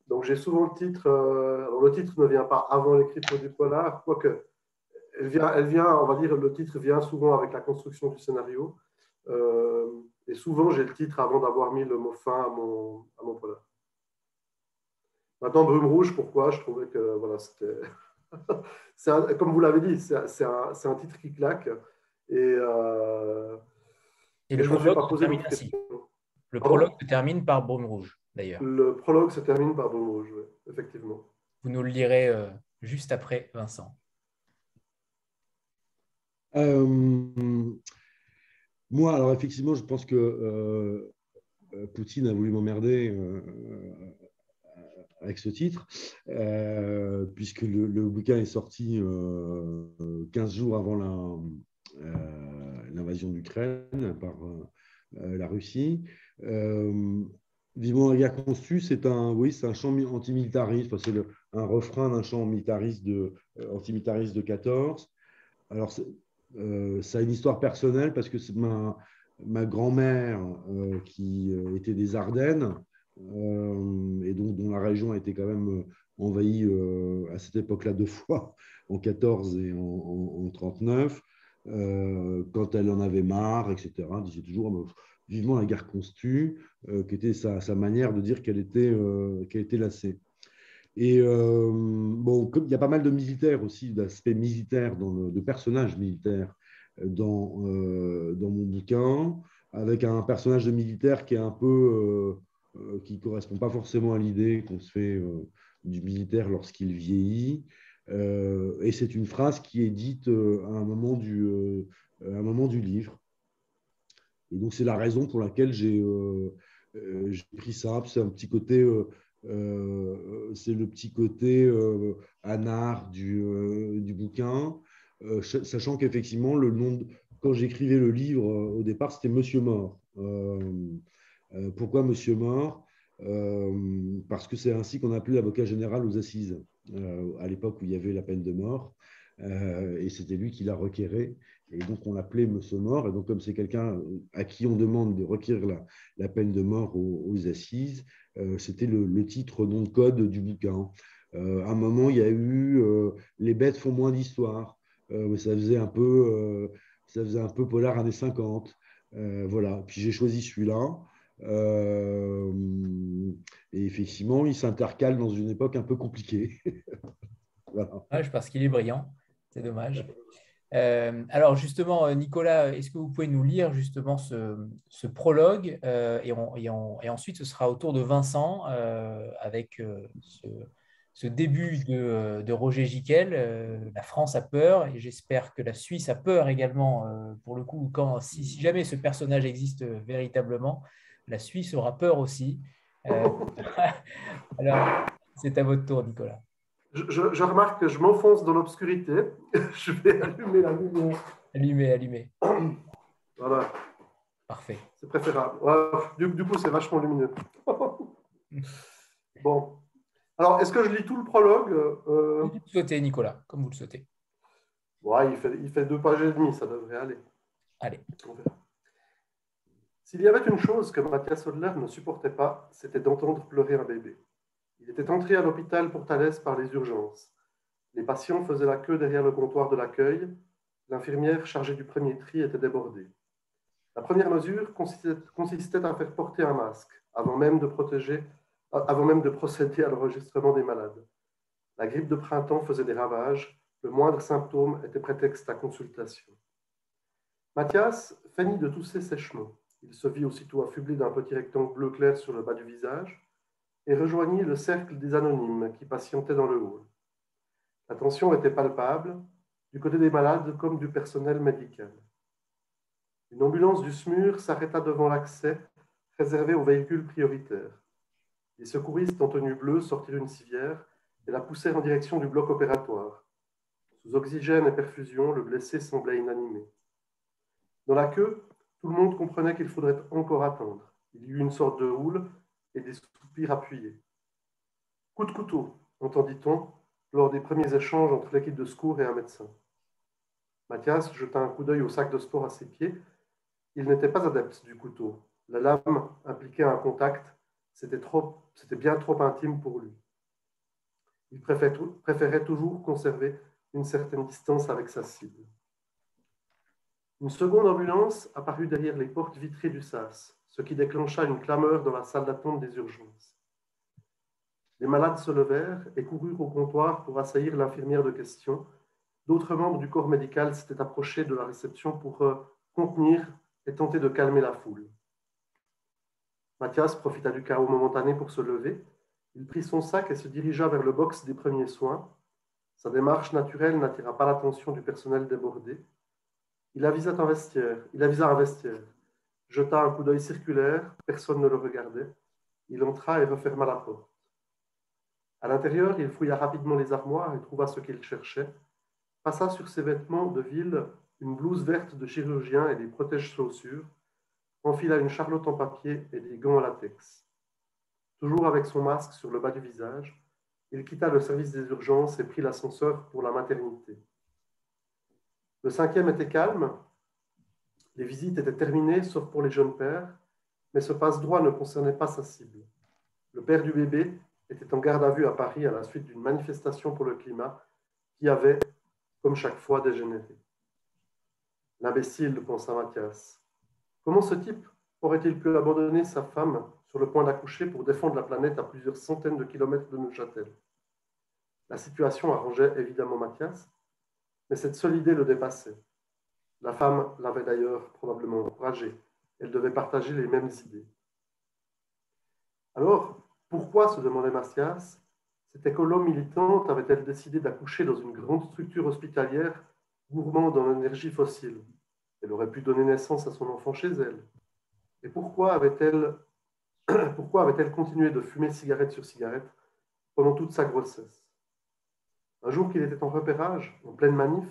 Donc j'ai souvent le titre. Alors le titre ne vient pas avant l'écriture du polar, quoique elle vient, on va dire, le titre vient souvent avec la construction du scénario. Et souvent j'ai le titre avant d'avoir mis le mot fin à mon polar. Maintenant, Brume Rouge, pourquoi? Je trouvais que voilà, c'était. Comme vous l'avez dit, c'est un titre qui claque. Et, Et et le je ne me suis prologue pas se posé termine d'autres ainsi. questions. Le prologue Pardon? se termine par Brume Rouge, d'ailleurs. Le prologue se termine par Brume Rouge, oui, effectivement. Vous nous le lirez juste après, Vincent. Moi, alors effectivement, je pense que Poutine a voulu m'emmerder avec ce titre, puisque le bouquin est sorti 15 jours avant l'invasion d'Ukraine par la Russie. Vivement la guerre conçue, oui, c'est un chant antimilitariste, enfin, c'est un refrain d'un chant antimilitariste de 14. Alors, ça a une histoire personnelle parce que c'est ma grand-mère qui était des Ardennes et donc dont la région a été quand même envahie à cette époque-là 2 fois, en 14 et en 39, quand elle en avait marre, etc. Elle disait toujours vivement la guerre conçue, qui était sa manière de dire qu'elle était lassée. Et bon, comme il y a pas mal de militaires aussi, d'aspects militaires, de personnages militaires dans mon bouquin, avec un personnage de militaire qui est un peu, qui correspond pas forcément à l'idée qu'on se fait du militaire lorsqu'il vieillit. Et c'est une phrase qui est dite à un moment du livre. Et donc c'est la raison pour laquelle j'ai pris ça. C'est un petit côté c'est le petit côté anard du bouquin, sachant qu'effectivement, quand j'écrivais le livre au départ, c'était Monsieur Mort. Pourquoi Monsieur Mort? Parce que c'est ainsi qu'on appelait l'avocat général aux assises, à l'époque où il y avait la peine de mort. Et c'était lui qui la requérait. Et donc, on l'appelait Monsieur Mort. Et donc, comme c'est quelqu'un à qui on demande de requérir la peine de mort aux assises, c'était le titre non code du bouquin. À un moment, il y a eu Les bêtes font moins d'histoire. Ça faisait un peu polar années 50. Voilà. Puis j'ai choisi celui-là. Et effectivement, il s'intercale dans une époque un peu compliquée. Voilà. Parce qu'il est brillant. C'est dommage. Alors justement, Nicolas, est-ce que vous pouvez nous lire justement ce prologue et ensuite ce sera au tour de Vincent avec ce début de Roger Giquel. La France a peur et j'espère que la Suisse a peur également pour le coup si jamais ce personnage existe véritablement, la Suisse aura peur aussi. Euh, alors c'est à votre tour, Nicolas. Je remarque que je m'enfonce dans l'obscurité. Je vais allumer la lumière. Allumez, allumez. Voilà, Parfait. c'est préférable. Ouais, du coup, c'est vachement lumineux. Bon. Alors, est-ce que je lis tout le prologue? Comme vous le souhaitez, Nicolas, comme vous le souhaitez. Ouais, il fait 2 pages et demie, ça devrait aller. Allez. On verra. S'il y avait une chose que Mathias Hodler ne supportait pas, c'était d'entendre pleurer un bébé. Il était entré à l'hôpital pour Thalès par les urgences. Les patients faisaient la queue derrière le comptoir de l'accueil. L'infirmière chargée du premier tri était débordée. La première mesure consistait à faire porter un masque avant même de procéder à l'enregistrement des malades. La grippe de printemps faisait des ravages. Le moindre symptôme était prétexte à consultation. Mathias feignit de tousser sèchement. Il se vit aussitôt affublé d'un petit rectangle bleu clair sur le bas du visage et rejoignit le cercle des anonymes qui patientaient dans le hall. La tension était palpable, du côté des malades comme du personnel médical. Une ambulance du SMUR s'arrêta devant l'accès réservé aux véhicules prioritaires. Les secouristes en tenue bleue sortirent une civière et la poussèrent en direction du bloc opératoire. Sous oxygène et perfusion, le blessé semblait inanimé. Dans la queue, tout le monde comprenait qu'il faudrait encore attendre. Il y eut une sorte de houle et des soupirs appuyés. Coup de couteau, entendit-on, lors des premiers échanges entre l'équipe de secours et un médecin. Mathias jeta un coup d'œil au sac de sport à ses pieds. Il n'était pas adepte du couteau. La lame impliquait un contact. C'était bien trop intime pour lui. Il préférait toujours conserver une certaine distance avec sa cible. Une seconde ambulance apparut derrière les portes vitrées du SAS, ce qui déclencha une clameur dans la salle d'attente des urgences. Les malades se levèrent et coururent au comptoir pour assaillir l'infirmière de question. D'autres membres du corps médical s'étaient approchés de la réception pour contenir et tenter de calmer la foule. Mathias profita du chaos momentané pour se lever. Il prit son sac et se dirigea vers le box des premiers soins. Sa démarche naturelle n'attira pas l'attention du personnel débordé. Il avisa un vestiaire, jeta un coup d'œil circulaire, personne ne le regardait. Il entra et referma la porte. À l'intérieur, il fouilla rapidement les armoires et trouva ce qu'il cherchait. Passa sur ses vêtements de ville une blouse verte de chirurgien et des protège-chaussures, enfila une charlotte en papier et des gants en latex. Toujours avec son masque sur le bas du visage, il quitta le service des urgences et prit l'ascenseur pour la maternité. Le 5e était calme, les visites étaient terminées sauf pour les jeunes pères, mais ce passe-droit ne concernait pas sa cible. Le père du bébé était en garde à vue à Paris à la suite d'une manifestation pour le climat qui avait, comme chaque fois, dégénéré. L'imbécile, pensa Mathias. Comment ce type aurait-il pu abandonner sa femme sur le point d'accoucher pour défendre la planète à plusieurs centaines de kilomètres de Neuchâtel? La situation arrangeait évidemment Mathias, mais cette seule idée le dépassait. La femme l'avait d'ailleurs probablement encouragé. Elle devait partager les mêmes idées. Alors, pourquoi, se demandait Mathias, cette écolo militante avait-elle décidé d'accoucher dans une grande structure hospitalière gourmande en énergie fossile? Elle aurait pu donner naissance à son enfant chez elle. Et pourquoi avait-elle continué de fumer cigarette sur cigarette pendant toute sa grossesse? Un jour qu'il était en repérage, en pleine manif,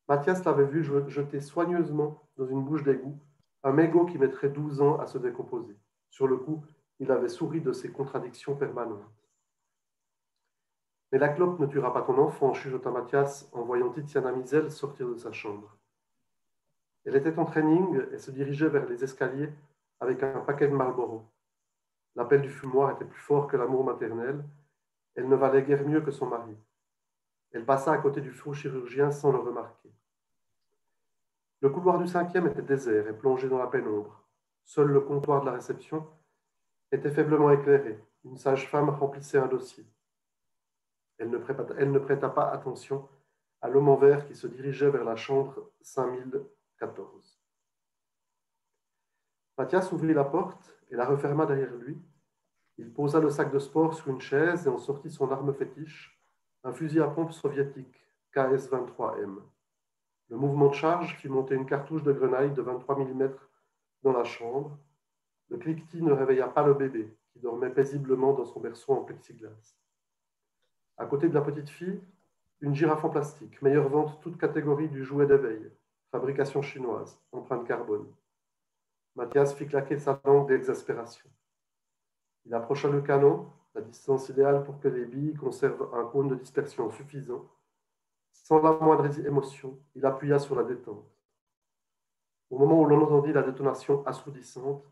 Mathias l'avait vu jeter soigneusement dans une bouche d'égout un mégot qui mettrait 12 ans à se décomposer. Sur le coup, il avait souri de ses contradictions permanentes. Mais la clope ne tuera pas ton enfant, chuchota Mathias en voyant Tiziana Misel sortir de sa chambre. Elle était en training et se dirigeait vers les escaliers avec un paquet de Marlboro. L'appel du fumoir était plus fort que l'amour maternel. Elle ne valait guère mieux que son mari. Elle passa à côté du four chirurgien sans le remarquer. Le couloir du 5e était désert et plongé dans la pénombre. Seul le comptoir de la réception était faiblement éclairé. Une sage-femme remplissait un dossier. Elle ne prêta pas attention à l'homme en vert qui se dirigeait vers la chambre 5014. Mathias ouvrit la porte et la referma derrière lui. Il posa le sac de sport sur une chaise et en sortit son arme fétiche, un fusil à pompe soviétique KS-23M. Le mouvement de charge fit monter une cartouche de grenaille de 23 mm dans la chambre. Le cliquetis ne réveilla pas le bébé, qui dormait paisiblement dans son berceau en plexiglas. À côté de la petite fille, une girafe en plastique, meilleure vente toute catégorie du jouet d'éveil, fabrication chinoise, empreinte carbone. Mathias fit claquer sa langue d'exaspération. Il approcha le canon, la distance idéale pour que les billes conservent un cône de dispersion suffisant. Sans la moindre émotion, il appuya sur la détente. Au moment où l'on entendit la détonation assourdissante,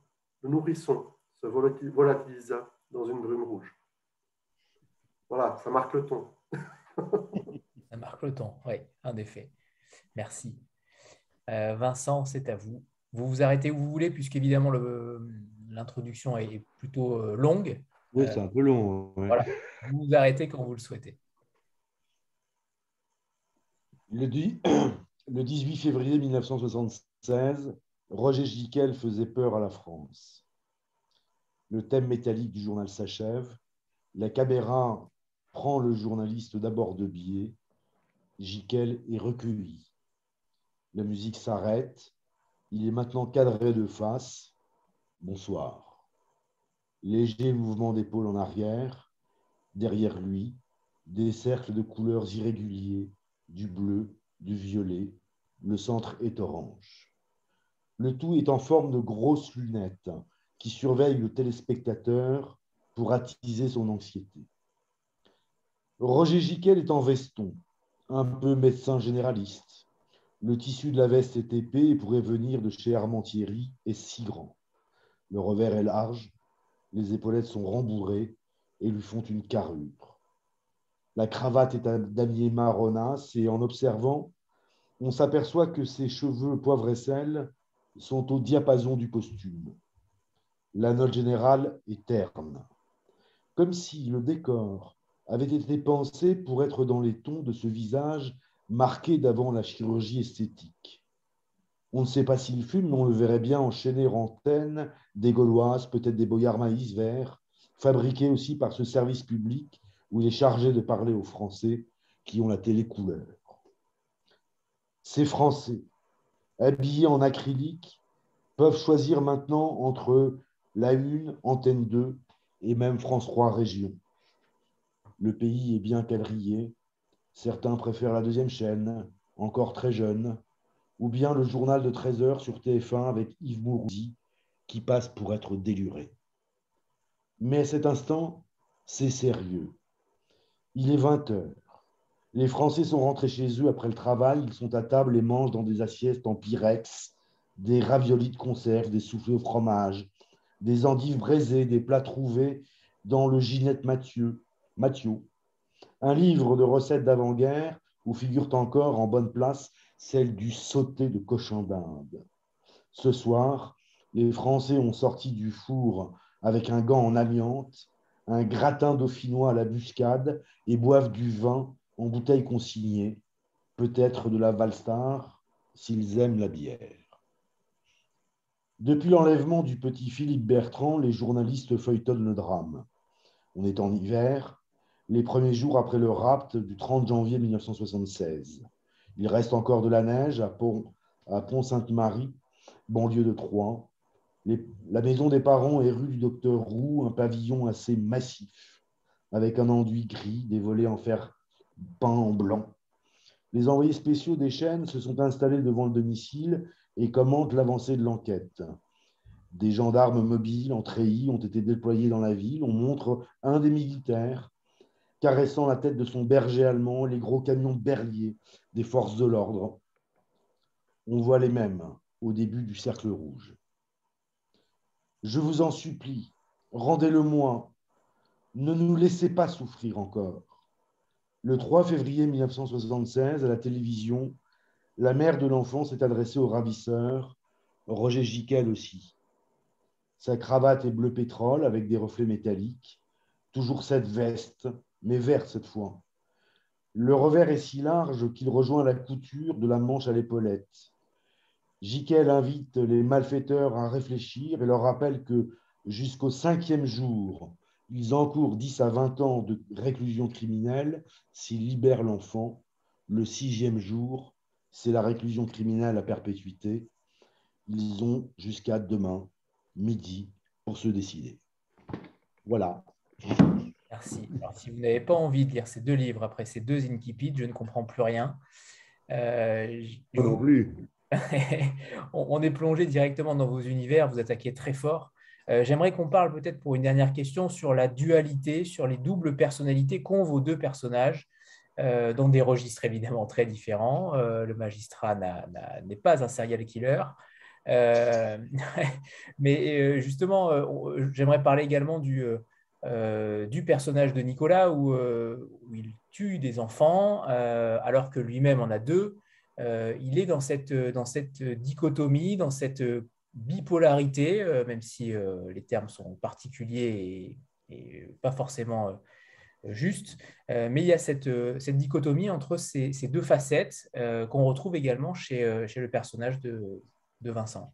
le nourrisson se volatilisa dans une brume rouge. Voilà, ça marque le ton. Ça marque le ton, oui, en effet. Merci. Vincent, c'est à vous. Vous vous arrêtez où vous voulez, puisqu'évidemment l'introduction est plutôt longue. Oui, c'est un peu long. Ouais. Voilà, vous vous arrêtez quand vous le souhaitez. Le 18 février 1976, Roger Giquel faisait peur à la France. Le thème métallique du journal s'achève. La caméra prend le journaliste d'abord de biais. Giquel est recueilli. La musique s'arrête. Il est maintenant cadré de face. Bonsoir. Léger mouvement d'épaule en arrière. Derrière lui, des cercles de couleurs irréguliers, du bleu, du violet. Le centre est orange. Le tout est en forme de grosses lunettes qui surveillent le téléspectateur pour attiser son anxiété. Roger Giquel est en veston, un peu médecin généraliste. Le tissu de la veste est épais et pourrait venir de chez Armentieri et si grand. Le revers est large, les épaulettes sont rembourrées et lui font une carrure. La cravate est à damier marronasse et en observant, on s'aperçoit que ses cheveux poivre et sel sont au diapason du costume. La note générale est terne, comme si le décor avait été pensé pour être dans les tons de ce visage marqué d'avant la chirurgie esthétique. On ne sait pas s'il fume, mais on le verrait bien enchaîner antenne des Gauloises, peut-être des boyards maïs verts, fabriqués aussi par ce service public où il est chargé de parler aux Français qui ont la télé couleur. Ces Français, habillés en acrylique, peuvent choisir maintenant entre la Une, Antenne 2 et même France 3 Région. Le pays est bien quadrillé. Certains préfèrent la deuxième chaîne, encore très jeune, ou bien le journal de 13 heures sur TF1 avec Yves Mourouzi, qui passe pour être déluré. Mais à cet instant, c'est sérieux. Il est 20 heures. Les Français sont rentrés chez eux après le travail, ils sont à table et mangent dans des assiettes en pyrex, des raviolis de conserve, des soufflés au fromage, des endives braisées, des plats trouvés dans le Ginette Mathieu, un livre de recettes d'avant-guerre où figurent encore en bonne place celle du sauté de cochon d'Inde. Ce soir, les Français ont sorti du four avec un gant en amiante, un gratin dauphinois à la muscade et boivent du vin en bouteille consignée, peut-être de la Valstar, s'ils aiment la bière. Depuis l'enlèvement du petit Philippe Bertrand, les journalistes feuilletonnent le drame. On est en hiver, les premiers jours après le rapt du 30 janvier 1976. Il reste encore de la neige à Pont-Sainte-Marie, banlieue de Troyes. La maison des parents est rue du Docteur Roux, un pavillon assez massif, avec un enduit gris, des volets en fer peint en blanc. Les envoyés spéciaux des chaînes se sont installés devant le domicile et commentent l'avancée de l'enquête. Des gendarmes mobiles en treillis ont été déployés dans la ville. On montre un des militaires caressant la tête de son berger allemand, les gros camions berliers des forces de l'ordre. On voit les mêmes au début du cercle rouge. Je vous en supplie, rendez-le-moi. Ne nous laissez pas souffrir encore. Le 3 février 1976, à la télévision, la mère de l'enfant s'est adressée au ravisseur, Roger Giquel aussi. Sa cravate est bleu pétrole avec des reflets métalliques, toujours cette veste, mais verte cette fois. Le revers est si large qu'il rejoint la couture de la manche à l'épaulette. Jiquel invite les malfaiteurs à réfléchir et leur rappelle que jusqu'au 5e jour, ils encourent 10 à 20 ans de réclusion criminelle s'ils libèrent l'enfant. Le 6e jour, c'est la réclusion criminelle à perpétuité. Ils ont jusqu'à demain, midi, pour se décider. Voilà. Merci. Alors, si vous n'avez pas envie de lire ces deux livres après ces deux incipits, je ne comprends plus rien. Je Moi non vous plus. on est plongé directement dans vos univers, vous attaquez très fort. J'aimerais qu'on parle peut-être pour une dernière question sur la dualité, sur les doubles personnalités qu'ont vos deux personnages, dans des registres évidemment très différents. Le magistrat n'est pas un serial killer. Euh, mais justement, j'aimerais parler également du personnage de Nicolas où il tue des enfants alors que lui-même en a deux. Il est dans cette dichotomie, dans cette bipolarité, même si les termes sont particuliers et pas forcément justes. Mais il y a cette dichotomie entre ces deux facettes qu'on retrouve également chez le personnage de Vincent.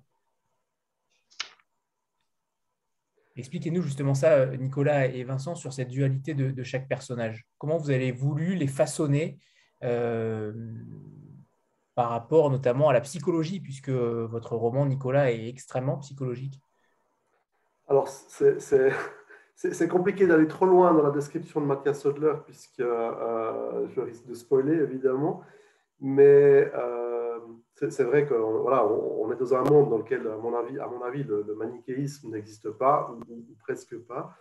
Expliquez-nous justement ça, Nicolas et Vincent, sur cette dualité de chaque personnage. Comment vous avez voulu les façonner euh, par rapport notamment à la psychologie, puisque votre roman, Nicolas, est extrêmement psychologique. Alors, c'est compliqué d'aller trop loin dans la description de Matthias Södler, puisque je risque de spoiler, évidemment. Mais c'est vrai qu'on voilà, on est dans un monde dans lequel, à mon avis le manichéisme n'existe pas, ou presque pas.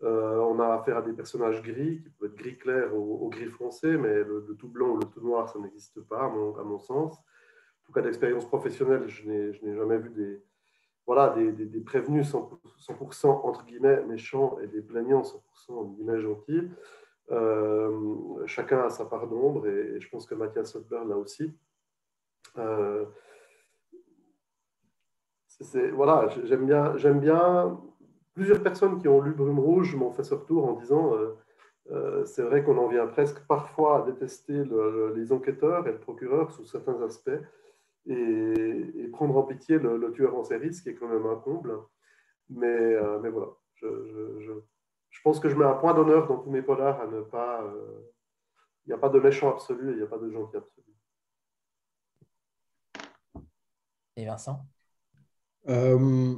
On a affaire à des personnages gris, qui peuvent être gris clair ou gris foncé, mais le tout blanc ou le tout noir, ça n'existe pas, à mon sens. En tout cas, d'expérience professionnelle, je n'ai jamais vu voilà, des prévenus 100% entre guillemets méchants et des plaignants 100% entre guillemets gentils. Chacun a sa part d'ombre et je pense que Matthias Södler là aussi. Euh, voilà, j'aime bien. Plusieurs personnes qui ont lu Brume Rouge m'ont fait ce retour en disant c'est vrai qu'on en vient presque parfois à détester les enquêteurs et le procureur sous certains aspects et prendre en pitié le tueur en série, ce qui est quand même un comble. Mais voilà, je pense que je mets un point d'honneur dans tous mes polars à ne pas. Il n'y a pas de méchant absolu et il n'y a pas de gentil absolu. Et Vincent? Euh,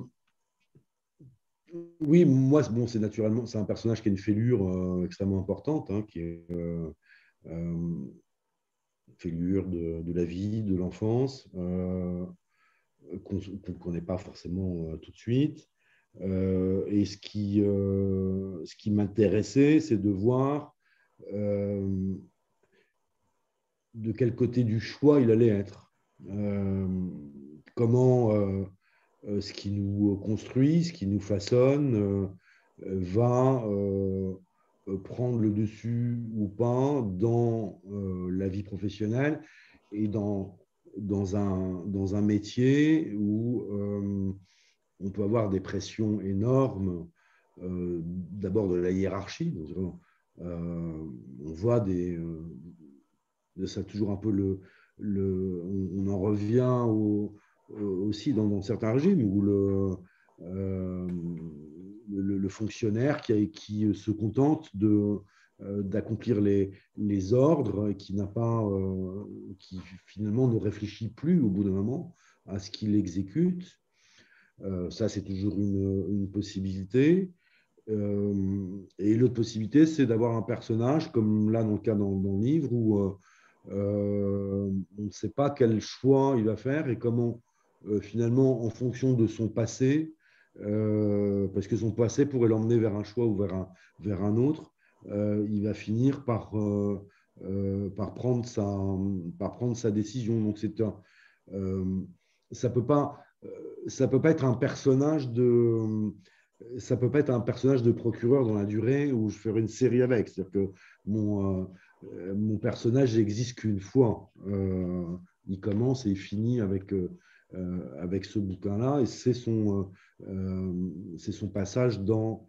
oui, moi, bon, c'est naturellement, c'est un personnage qui a une fêlure extrêmement importante, hein, qui est euh, fêlure de la vie, de l'enfance, qu'on ne connaît pas forcément tout de suite. Et ce qui m'intéressait, c'est de voir de quel côté du choix il allait être. Comment ce qui nous construit, ce qui nous façonne, va prendre le dessus ou pas dans la vie professionnelle et dans un métier où on peut avoir des pressions énormes, d'abord de la hiérarchie. Donc, on voit ça toujours un peu on en revient aussi dans certains régimes où le fonctionnaire qui se contente d'accomplir les ordres, qui finalement ne réfléchit plus au bout d'un moment à ce qu'il exécute. Ça, c'est toujours une possibilité. Et l'autre possibilité, c'est d'avoir un personnage, comme là dans le cas dans le livre, où on ne sait pas quel choix il va faire et comment, finalement, en fonction de son passé, parce que son passé pourrait l'emmener vers un choix ou vers un autre, il va finir par prendre sa décision. Donc, ça peut pas être un personnage ça peut pas être un personnage de procureur dans la durée où je ferai une série avec. C'est-à-dire que mon personnage n'existe qu'une fois. Il commence et il finit avec ce bouquin-là et c'est son passage dans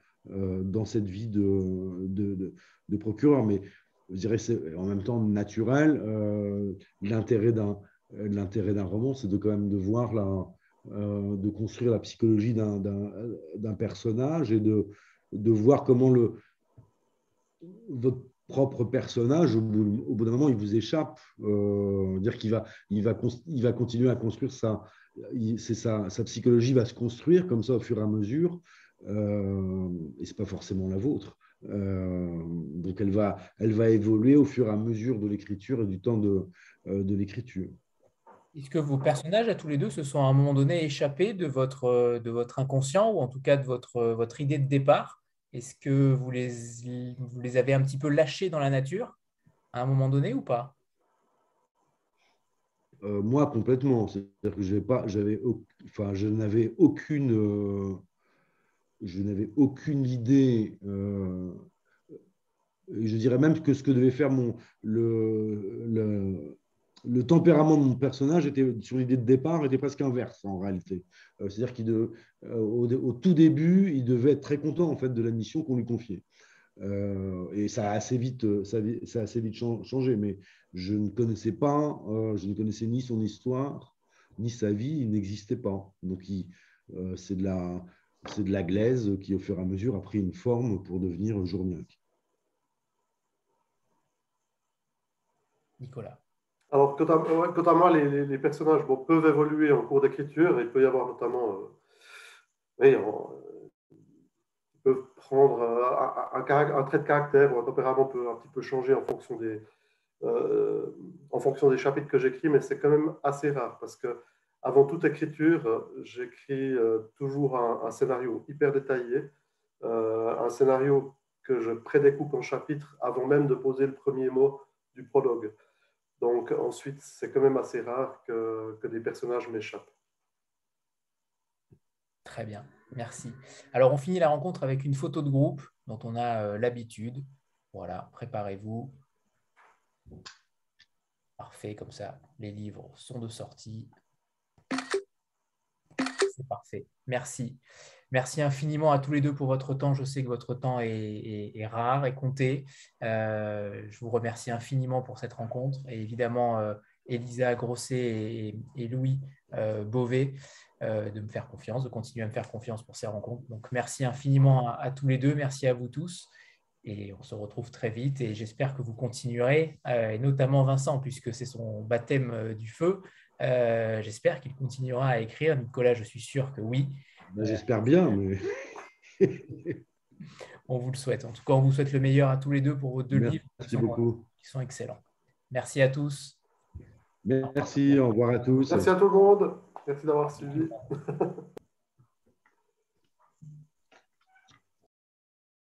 cette vie de procureur. Mais je dirais, c'est en même temps naturel. L'intérêt d'un roman, c'est de quand même de voir de construire la psychologie d'un personnage et de voir comment votre propre personnage, au bout d'un moment, il vous échappe. Dire qu'il va continuer à construire sa psychologie va se construire comme ça au fur et à mesure, et c'est pas forcément la vôtre. Donc elle va évoluer au fur et à mesure de l'écriture et du temps de l'écriture. Est-ce que vos personnages, à tous les deux, se sont à un moment donné échappés de votre inconscient ou en tout cas de votre idée de départ? Est-ce que vous les avez un petit peu lâchés dans la nature à un moment donné ou pas? Moi, complètement. C'est-à-dire que enfin, je n'avais aucune idée. Je dirais même que ce que devait faire le tempérament de mon personnage était, sur l'idée de départ, était presque inverse en réalité. C'est-à-dire au tout début, il devait être très content en fait de la mission qu'on lui confiait. Et ça a assez vite, ça a assez vite changé, mais je ne connaissais pas, je ne connaissais ni son histoire, ni sa vie, il n'existait pas. Donc c'est de la glaise qui, au fur et à mesure, a pris une forme pour devenir Journiac. Nicolas. Alors, quant à moi, les personnages peuvent évoluer en cours d'écriture. Il peut y avoir notamment, oui, ils peuvent prendre un trait de caractère ou un tempérament peut un petit peu changer en fonction des chapitres que j'écris, mais c'est quand même assez rare parce que avant toute écriture, j'écris toujours un scénario hyper détaillé, un scénario que je prédécoupe en chapitres avant même de poser le premier mot du prologue. Donc ensuite, c'est quand même assez rare que des personnages m'échappent. Très bien, merci. Alors, on finit la rencontre avec une photo de groupe dont on a l'habitude. Voilà, préparez-vous. Parfait, comme ça, les livres sont de sortie. C'est parfait. Merci. Merci infiniment à tous les deux pour votre temps. Je sais que votre temps est rare et compté. Je vous remercie infiniment pour cette rencontre. Et évidemment, Elisa Grosset et Louis Beauvais, de me faire confiance, de continuer à me faire confiance pour ces rencontres. Donc, merci infiniment à tous les deux. Merci à vous tous. Et on se retrouve très vite. Et j'espère que vous continuerez, et notamment Vincent, puisque c'est son baptême du feu. J'espère qu'il continuera à écrire. Nicolas, je suis sûr que oui. Ben, j'espère bien, mais On vous le souhaite. En tout cas, on vous souhaite le meilleur à tous les deux pour vos deux livres merci beaucoup. qui sont excellents. Merci à tous. Merci, au revoir à tous. Merci à tout le monde. Merci d'avoir suivi.